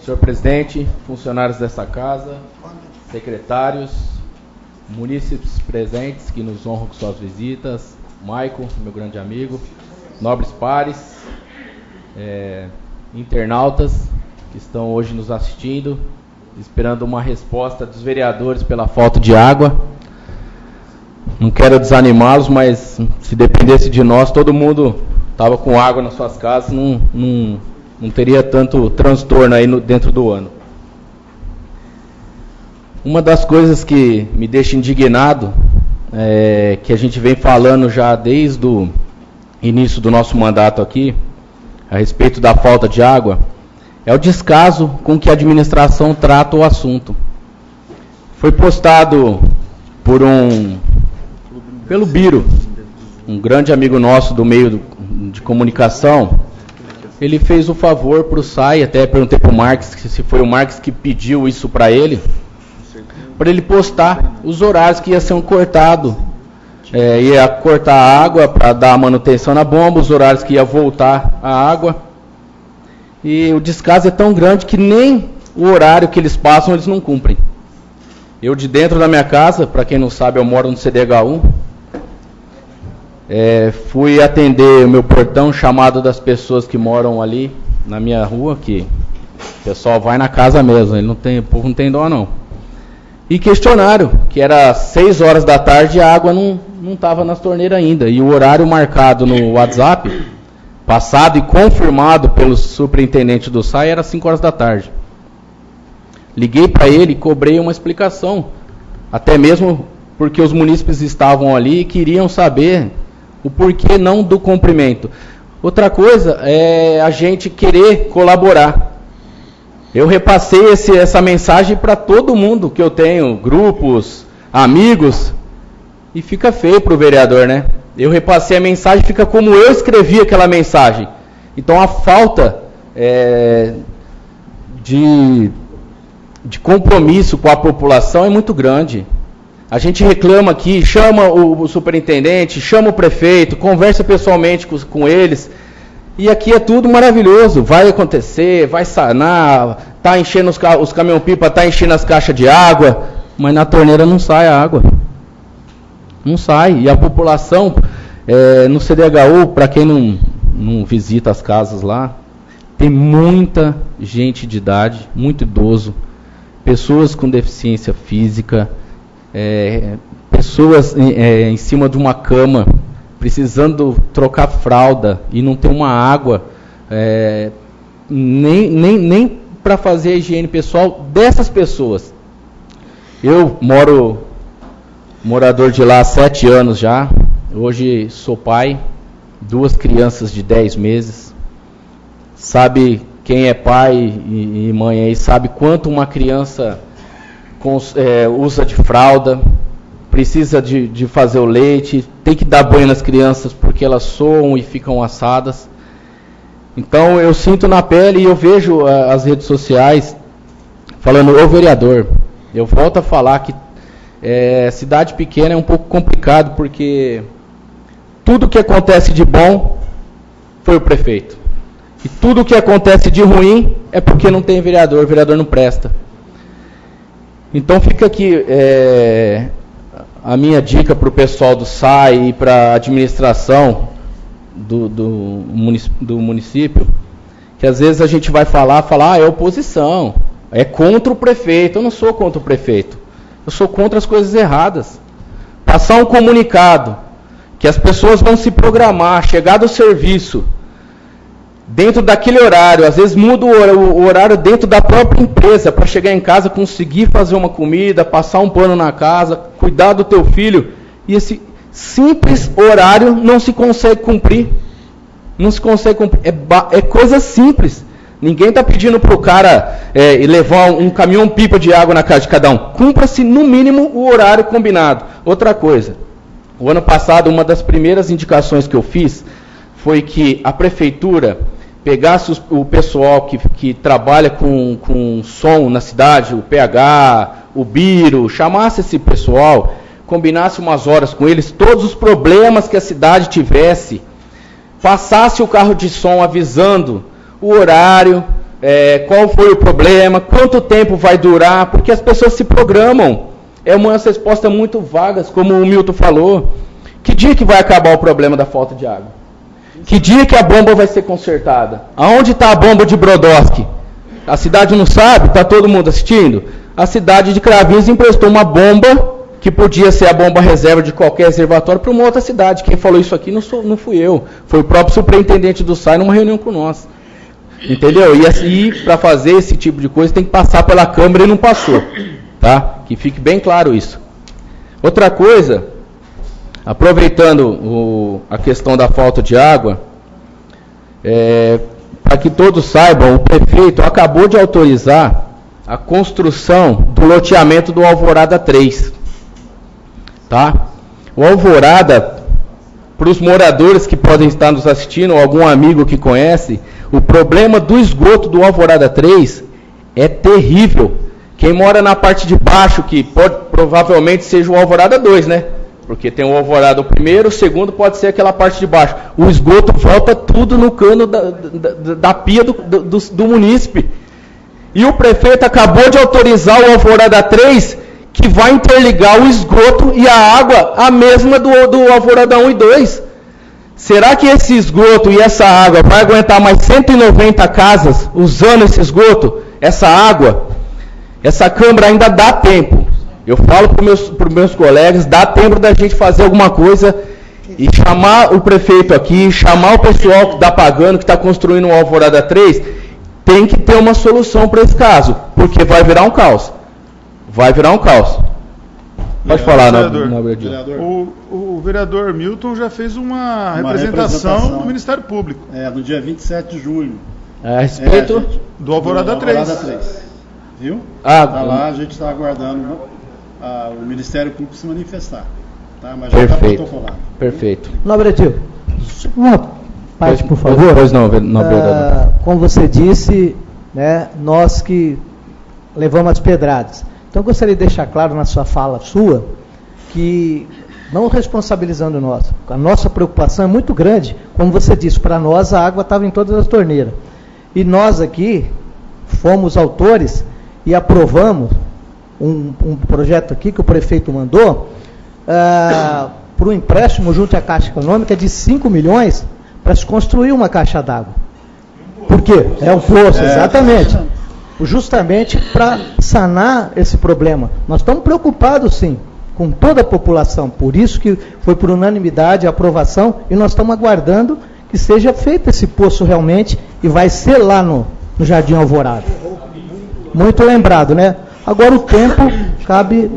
Senhor presidente, funcionários dessa casa, secretários, munícipes presentes que nos honram com suas visitas, Maico, meu grande amigo, nobres pares, internautas que estão hoje nos assistindo, esperando uma resposta dos vereadores pela falta de água. Não quero desanimá-los, mas se dependesse de nós, todo mundo estava com água nas suas casas, não teria tanto transtorno aí dentro do ano. Uma das coisas que me deixa indignado, que a gente vem falando já desde o início do nosso mandato aqui, a respeito da falta de água, é o descaso com que a administração trata o assunto. Foi postado pelo Biro, um grande amigo nosso do meio de comunicação. Ele fez o favor para o SAI, até perguntei para o Marques se foi o Marques que pediu isso para ele postar os horários que ia ser cortado. Ia cortar a água para dar manutenção na bomba, os horários que ia voltar a água. E o descaso é tão grande que nem o horário que eles passam eles não cumprem. Eu de dentro da minha casa, para quem não sabe, eu moro no CDHU, fui atender o meu portão, chamado das pessoas que moram ali na minha rua, que o pessoal vai na casa mesmo, o povo não tem dó não. E questionaram que era 6 horas da tarde e a água não estava nas torneiras ainda. E o horário marcado no WhatsApp, passado e confirmado pelo superintendente do SAI, era 5 horas da tarde. Liguei para ele e cobrei uma explicação, até mesmo porque os munícipes estavam ali e queriam saber o porquê não do cumprimento. Outra coisa é a gente querer colaborar. Eu repassei essa mensagem para todo mundo que eu tenho, grupos, amigos, e fica feio para o vereador, né? Eu repassei a mensagem, fica como eu escrevi aquela mensagem. Então a falta de compromisso com a população é muito grande. A gente reclama aqui, chama o superintendente, chama o prefeito, conversa pessoalmente com eles. E aqui é tudo maravilhoso, vai acontecer, vai sanar, tá enchendo os caminhão-pipa, tá enchendo as caixas de água, mas na torneira não sai a água. Não sai. E a população, no CDHU, para quem não visita as casas lá, tem muita gente de idade, muito idoso, pessoas com deficiência física, pessoas em cima de uma cama, precisando trocar fralda e não ter uma água, nem para fazer a higiene pessoal dessas pessoas. Eu morador de lá há 7 anos já, hoje sou pai, 2 crianças de 10 meses, sabe quem é pai e mãe aí, sabe quanto uma criança usa de fralda, precisa de fazer o leite, tem que dar banho nas crianças porque elas soam e ficam assadas. Então eu sinto na pele e eu vejo as redes sociais falando, ô vereador, eu volto a falar que cidade pequena é um pouco complicado porque tudo que acontece de bom foi o prefeito. E tudo que acontece de ruim é porque não tem vereador, o vereador não presta. Então fica aqui a minha dica para o pessoal do SAI e para a administração do município, que às vezes a gente vai falar, é oposição, é contra o prefeito. Eu não sou contra o prefeito. Eu sou contra as coisas erradas. Passar um comunicado que as pessoas vão se programar, chegar do serviço dentro daquele horário, às vezes muda o horário dentro da própria empresa para chegar em casa, conseguir fazer uma comida, passar um pano na casa, cuidar do teu filho, e esse simples horário não se consegue cumprir. Não se consegue cumprir. É coisa simples. Ninguém está pedindo para o cara levar um caminhão-pipa de água na casa de cada um. Cumpra-se, no mínimo, o horário combinado. Outra coisa, o ano passado, uma das primeiras indicações que eu fiz foi que a prefeitura pegasse o pessoal que trabalha com som na cidade, o PH, o Biro, chamasse esse pessoal, combinasse umas horas com eles, todos os problemas que a cidade tivesse, passasse o carro de som avisando o horário, qual foi o problema, quanto tempo vai durar, porque as pessoas se programam. É umas respostas muito vagas, como o Milton falou. Que dia que vai acabar o problema da falta de água? Que dia que a bomba vai ser consertada? Aonde está a bomba de Brodowski? A cidade não sabe? Está todo mundo assistindo? A cidade de Cravinhos emprestou uma bomba, que podia ser a bomba reserva de qualquer reservatório, para uma outra cidade. Quem falou isso aqui não fui eu. Foi o próprio superintendente do SAI numa reunião com nós. Entendeu? E assim, para fazer esse tipo de coisa, tem que passar pela Câmara e não passou. Tá? Que fique bem claro isso. Outra coisa, aproveitando a questão da falta de água, para que todos saibam, o prefeito acabou de autorizar a construção do loteamento do Alvorada 3. Tá? O Alvorada, para os moradores que podem estar nos assistindo, ou algum amigo que conhece, o problema do esgoto do Alvorada 3 é terrível. Quem mora na parte de baixo, que provavelmente seja o Alvorada 2, né? Porque tem o Alvorada o primeiro, o segundo pode ser aquela parte de baixo. O esgoto volta tudo no cano da pia do munícipe. E o prefeito acabou de autorizar o Alvorada 3, que vai interligar o esgoto e a água, a mesma do Alvorada 1 e 2. Será que esse esgoto e essa água vai aguentar mais 190 casas usando esse esgoto, essa água? Essa Câmara ainda dá tempo. Eu falo para os meus colegas, dá tempo da gente fazer alguma coisa e chamar o prefeito aqui, chamar o pessoal que está pagando, que está construindo o Alvorada 3, tem que ter uma solução para esse caso, porque vai virar um caos. Vai virar um caos. Pode falar, vereador. O vereador Milton já fez uma representação no Ministério Público. No dia 27 de julho. A respeito do Alvorada 3. Alvorada 3. Viu? Tá lá, a gente está aguardando o Ministério Público se manifestar. Tá? Mas já está protocolado. Perfeito. Nobre Tio, uma parte, por favor. Pois não, vereador. Como você disse, né, nós que levamos as pedradas. Então, eu gostaria de deixar claro na sua fala que, não responsabilizando nós, a nossa preocupação é muito grande. Como você disse, para nós a água estava em todas as torneiras. E nós aqui fomos autores e aprovamos um projeto aqui que o prefeito mandou para o empréstimo junto à Caixa Econômica de 5 milhões para se construir uma caixa d'água. Por quê? É um poço, exatamente. Justamente para sanar esse problema. Nós estamos preocupados, sim, com toda a população. Por isso que foi por unanimidade a aprovação e nós estamos aguardando que seja feito esse poço realmente e vai ser lá no Jardim Alvorada. Muito lembrado, né? Agora o tempo cabe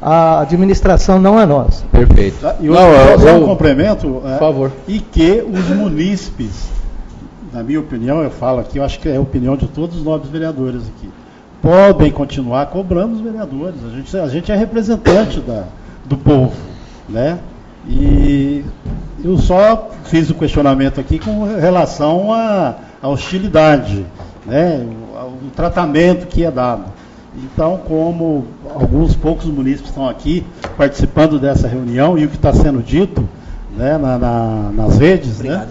à administração, não a nós. Perfeito. E eu complemento, por favor. E que os munícipes, na minha opinião, eu falo aqui, eu acho que é a opinião de todos os nobres vereadores aqui, podem continuar cobrando os vereadores. A gente é representante do povo, né? E eu só fiz o questionamento aqui com relação à hostilidade, né? O tratamento que é dado. Então, como alguns poucos munícipes estão aqui participando dessa reunião e o que está sendo dito, né, nas redes, né,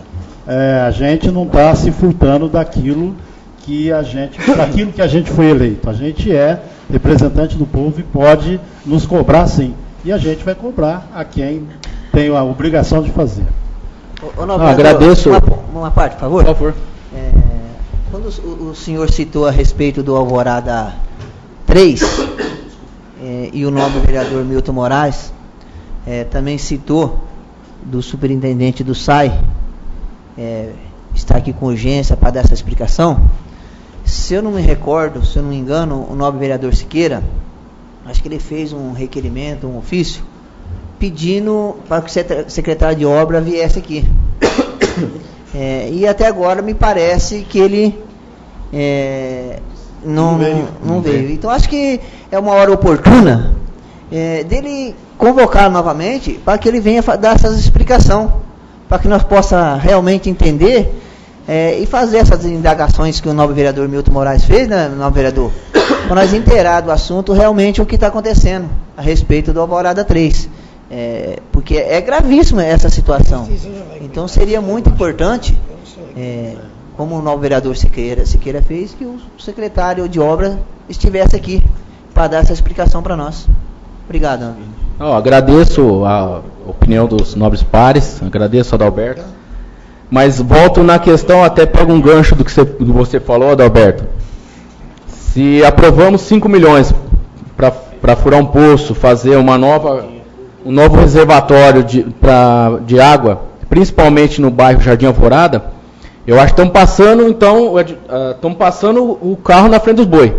a gente não está se furtando daquilo que a gente foi eleito. A gente é representante do povo e pode nos cobrar, sim. E a gente vai cobrar a quem tem a obrigação de fazer. Agradeço. Uma parte, por favor. Por favor. Quando o senhor citou a respeito do Alvorada 3, e o nobre vereador Milton Moraes também citou do superintendente do SAI, está aqui com urgência para dar essa explicação. Se eu não me recordo, se eu não me engano, o nobre vereador Siqueira, acho que ele fez um requerimento, um ofício, pedindo para que o secretário de obra viesse aqui. E até agora me parece que ele não veio. Então acho que é uma hora oportuna dele convocar novamente para que ele venha dar essa explicação, para que nós possa realmente entender e fazer essas indagações que o nobre vereador Milton Moraes fez, né, nobre vereador? Para nós inteirar do assunto realmente o que está acontecendo a respeito do Alvorada 3. Porque é gravíssima essa situação. Então seria muito importante, como o novo vereador Siqueira fez, que o secretário de obra estivesse aqui para dar essa explicação para nós. Obrigado, Antônio. Agradeço a opinião dos nobres pares, agradeço, Adalberto, mas volto na questão, até pego um gancho do que você falou, Adalberto. Se aprovamos 5 milhões para furar um poço, fazer um novo reservatório de água, principalmente no bairro Jardim Alvorada, eu acho que estão passando o carro na frente dos boi.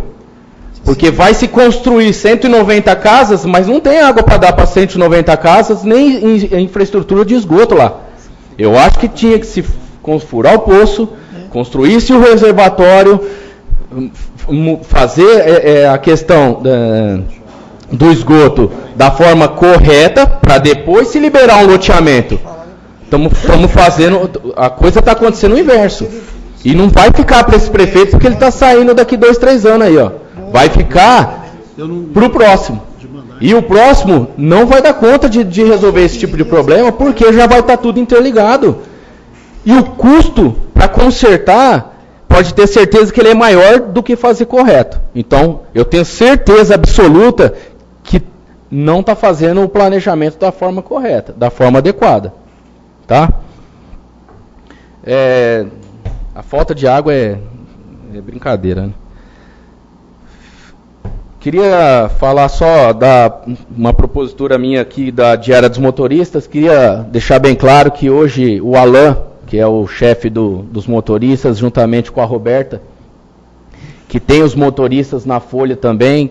Porque vai se construir 190 casas, mas não tem água para dar para 190 casas, nem infraestrutura de esgoto lá. Eu acho que tinha que se furar o poço, construir-se o reservatório, fazer a questão do esgoto da forma correta, para depois se liberar um loteamento. Estamos fazendo, a coisa está acontecendo o inverso. E não vai ficar para esse prefeito, porque ele está saindo daqui 2, 3 anos aí, ó. Vai ficar para o próximo. E o próximo não vai dar conta de resolver esse tipo de problema, porque já vai estar tudo interligado. E o custo para consertar, pode ter certeza que ele é maior do que fazer correto. Então, eu tenho certeza absoluta que não está fazendo o planejamento da forma correta, da forma adequada. Tá? A falta de água é brincadeira, né? Queria falar só uma propositura minha aqui da Diária dos Motoristas. Queria deixar bem claro que hoje o Alain, que é o chefe dos motoristas, juntamente com a Roberta, que tem os motoristas na Folha também,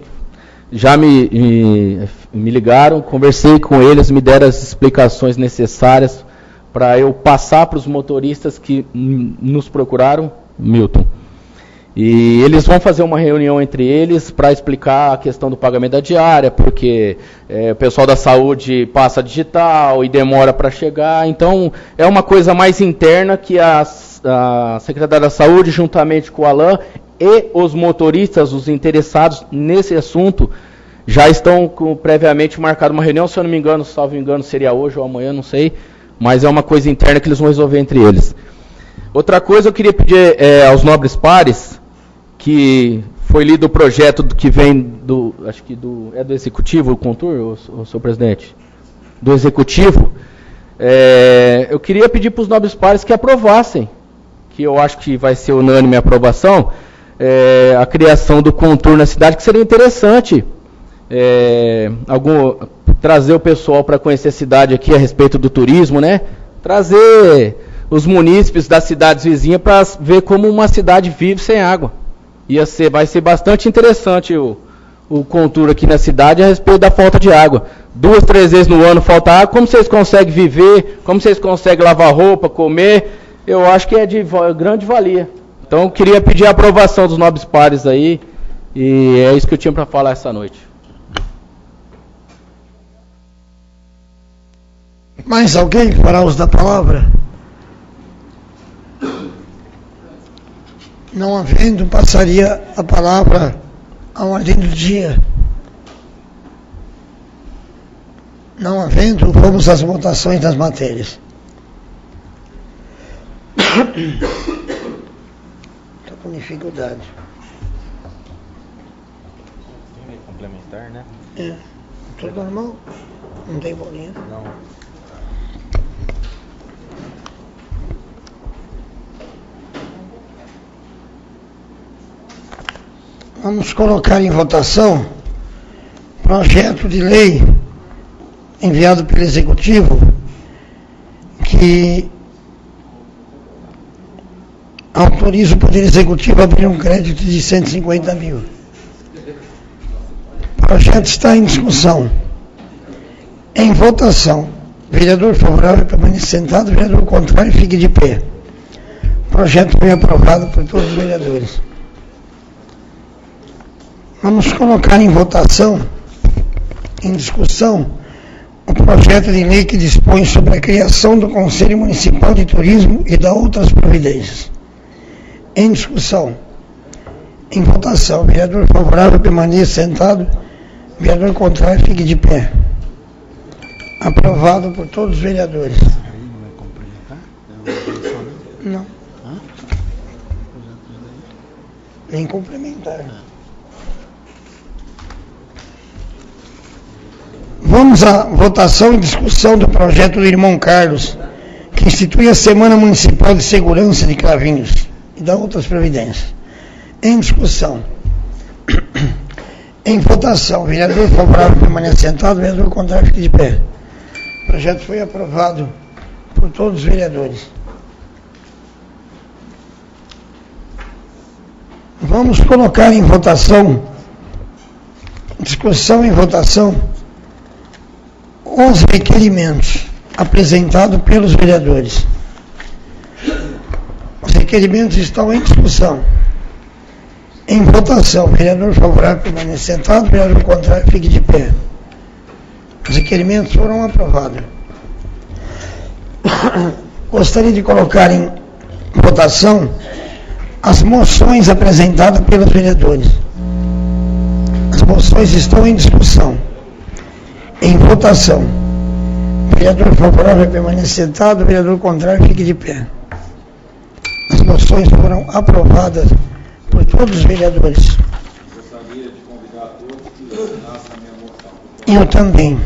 já me ligaram, conversei com eles, me deram as explicações necessárias para eu passar para os motoristas que nos procuraram, Milton. E eles vão fazer uma reunião entre eles para explicar a questão do pagamento da diária, porque o pessoal da saúde passa digital e demora para chegar. Então, é uma coisa mais interna que a Secretaria da Saúde, juntamente com o Alain, e os motoristas, os interessados nesse assunto, já estão previamente marcado uma reunião. Se eu não me engano, salvo engano, seria hoje ou amanhã, não sei. Mas é uma coisa interna que eles vão resolver entre eles. Outra coisa, eu queria pedir aos nobres pares, que foi lido o projeto que vem acho que do Executivo, o Contur, o senhor presidente? Do Executivo. Eu queria pedir para os nobres pares que aprovassem, que eu acho que vai ser unânime a aprovação, a criação do Contur na cidade, que seria interessante trazer o pessoal para conhecer a cidade aqui a respeito do turismo, né? Trazer os munícipes das cidades vizinhas para ver como uma cidade vive sem água. Vai ser bastante interessante o Contur aqui na cidade a respeito da falta de água. 2, 3 vezes no ano falta água. Como vocês conseguem viver? Como vocês conseguem lavar roupa, comer? Eu acho que é de grande valia. Então, eu queria pedir a aprovação dos nobres pares aí. E é isso que eu tinha para falar essa noite. Mais alguém fará uso da palavra? Não havendo, passaria a palavra à ordem do dia. Não havendo, vamos às votações das matérias. Estou com dificuldade. Complementar, né? Tudo normal? Não tem bolinha? Não. Vamos colocar em votação projeto de lei enviado pelo Executivo que autoriza o Poder Executivo a abrir um crédito de 150 mil. O projeto está em discussão. Em votação. Vereador favorável permanece sentado, vereador contrário fique de pé. O projeto foi aprovado por todos os vereadores. Vamos colocar em votação, em discussão, o projeto de lei que dispõe sobre a criação do Conselho Municipal de Turismo e da outras providências. Em discussão. Em votação. Vereador favorável permaneça sentado. Vereador contrário fique de pé. Aprovado por todos os vereadores. Não. Nem complementar. Vamos à votação e discussão do projeto do irmão Carlos, que institui a Semana Municipal de Segurança de Cravinhos e da outras providências. Em discussão. Em votação. Vereador favorável permanece sentado, vereador contrário fique de pé. O projeto foi aprovado por todos os vereadores. Vamos colocar em votação, discussão em votação, os requerimentos apresentados pelos vereadores. Os requerimentos estão em discussão. Em votação, vereador favorável permanece sentado, vereador contrário fique de pé. Os requerimentos foram aprovados. Gostaria de colocar em votação as moções apresentadas pelos vereadores. As moções estão em discussão. Em votação. Vereador favorável permanece sentado, vereador contrário fique de pé. As moções foram aprovadas por todos os vereadores. Gostaria de convidar todos que assinassem a minha moção. Eu também.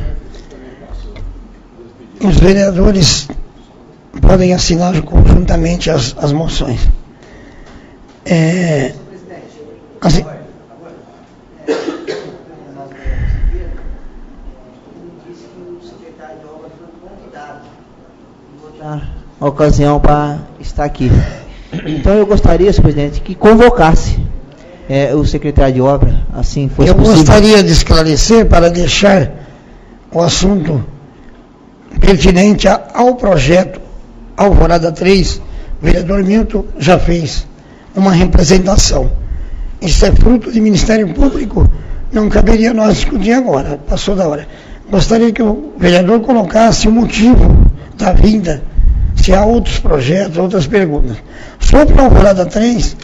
Os vereadores podem assinar conjuntamente as moções. A ocasião para estar aqui. Então eu gostaria, senhor presidente, que convocasse o secretário de obra, assim fosse possível. Eu gostaria de esclarecer para deixar o assunto pertinente ao projeto Alvorada 3. O vereador Milton já fez uma representação. Isso é fruto de Ministério Público, não caberia nós discutir agora, passou da hora. Gostaria que o vereador colocasse o motivo da vinda, se há outros projetos, outras perguntas. Sobre a Alvorada 3,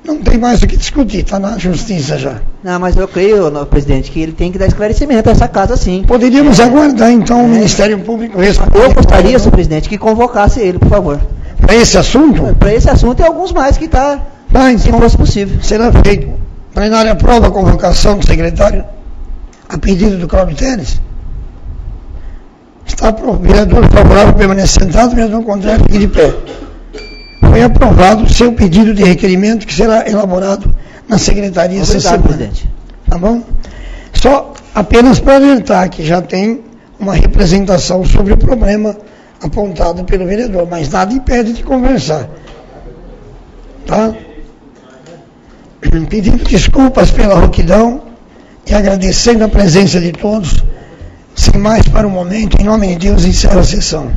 não tem mais o que discutir, está na justiça já. Não, mas eu creio, presidente, que ele tem que dar esclarecimento a essa casa, sim. Poderíamos aguardar, então, o Ministério Público responder. Eu gostaria, senhor presidente, que convocasse ele, por favor. Para esse assunto? Para esse assunto e alguns mais que está, então, se fosse possível. Será feito. O plenário aprova a convocação do secretário a pedido do Cláudio Teres. Está aprovado. Vereador favorável permanece sentado, vereador contrário fique de pé. Foi aprovado o seu pedido de requerimento que será elaborado na secretaria essa semana. Presidente. Tá bom? Só apenas para alertar que já tem uma representação sobre o problema apontado pelo vereador, mas nada impede de conversar. Tá? Pedindo desculpas pela rouquidão e agradecendo a presença de todos. Sem mais para o momento, em nome de Deus, encerro a sessão.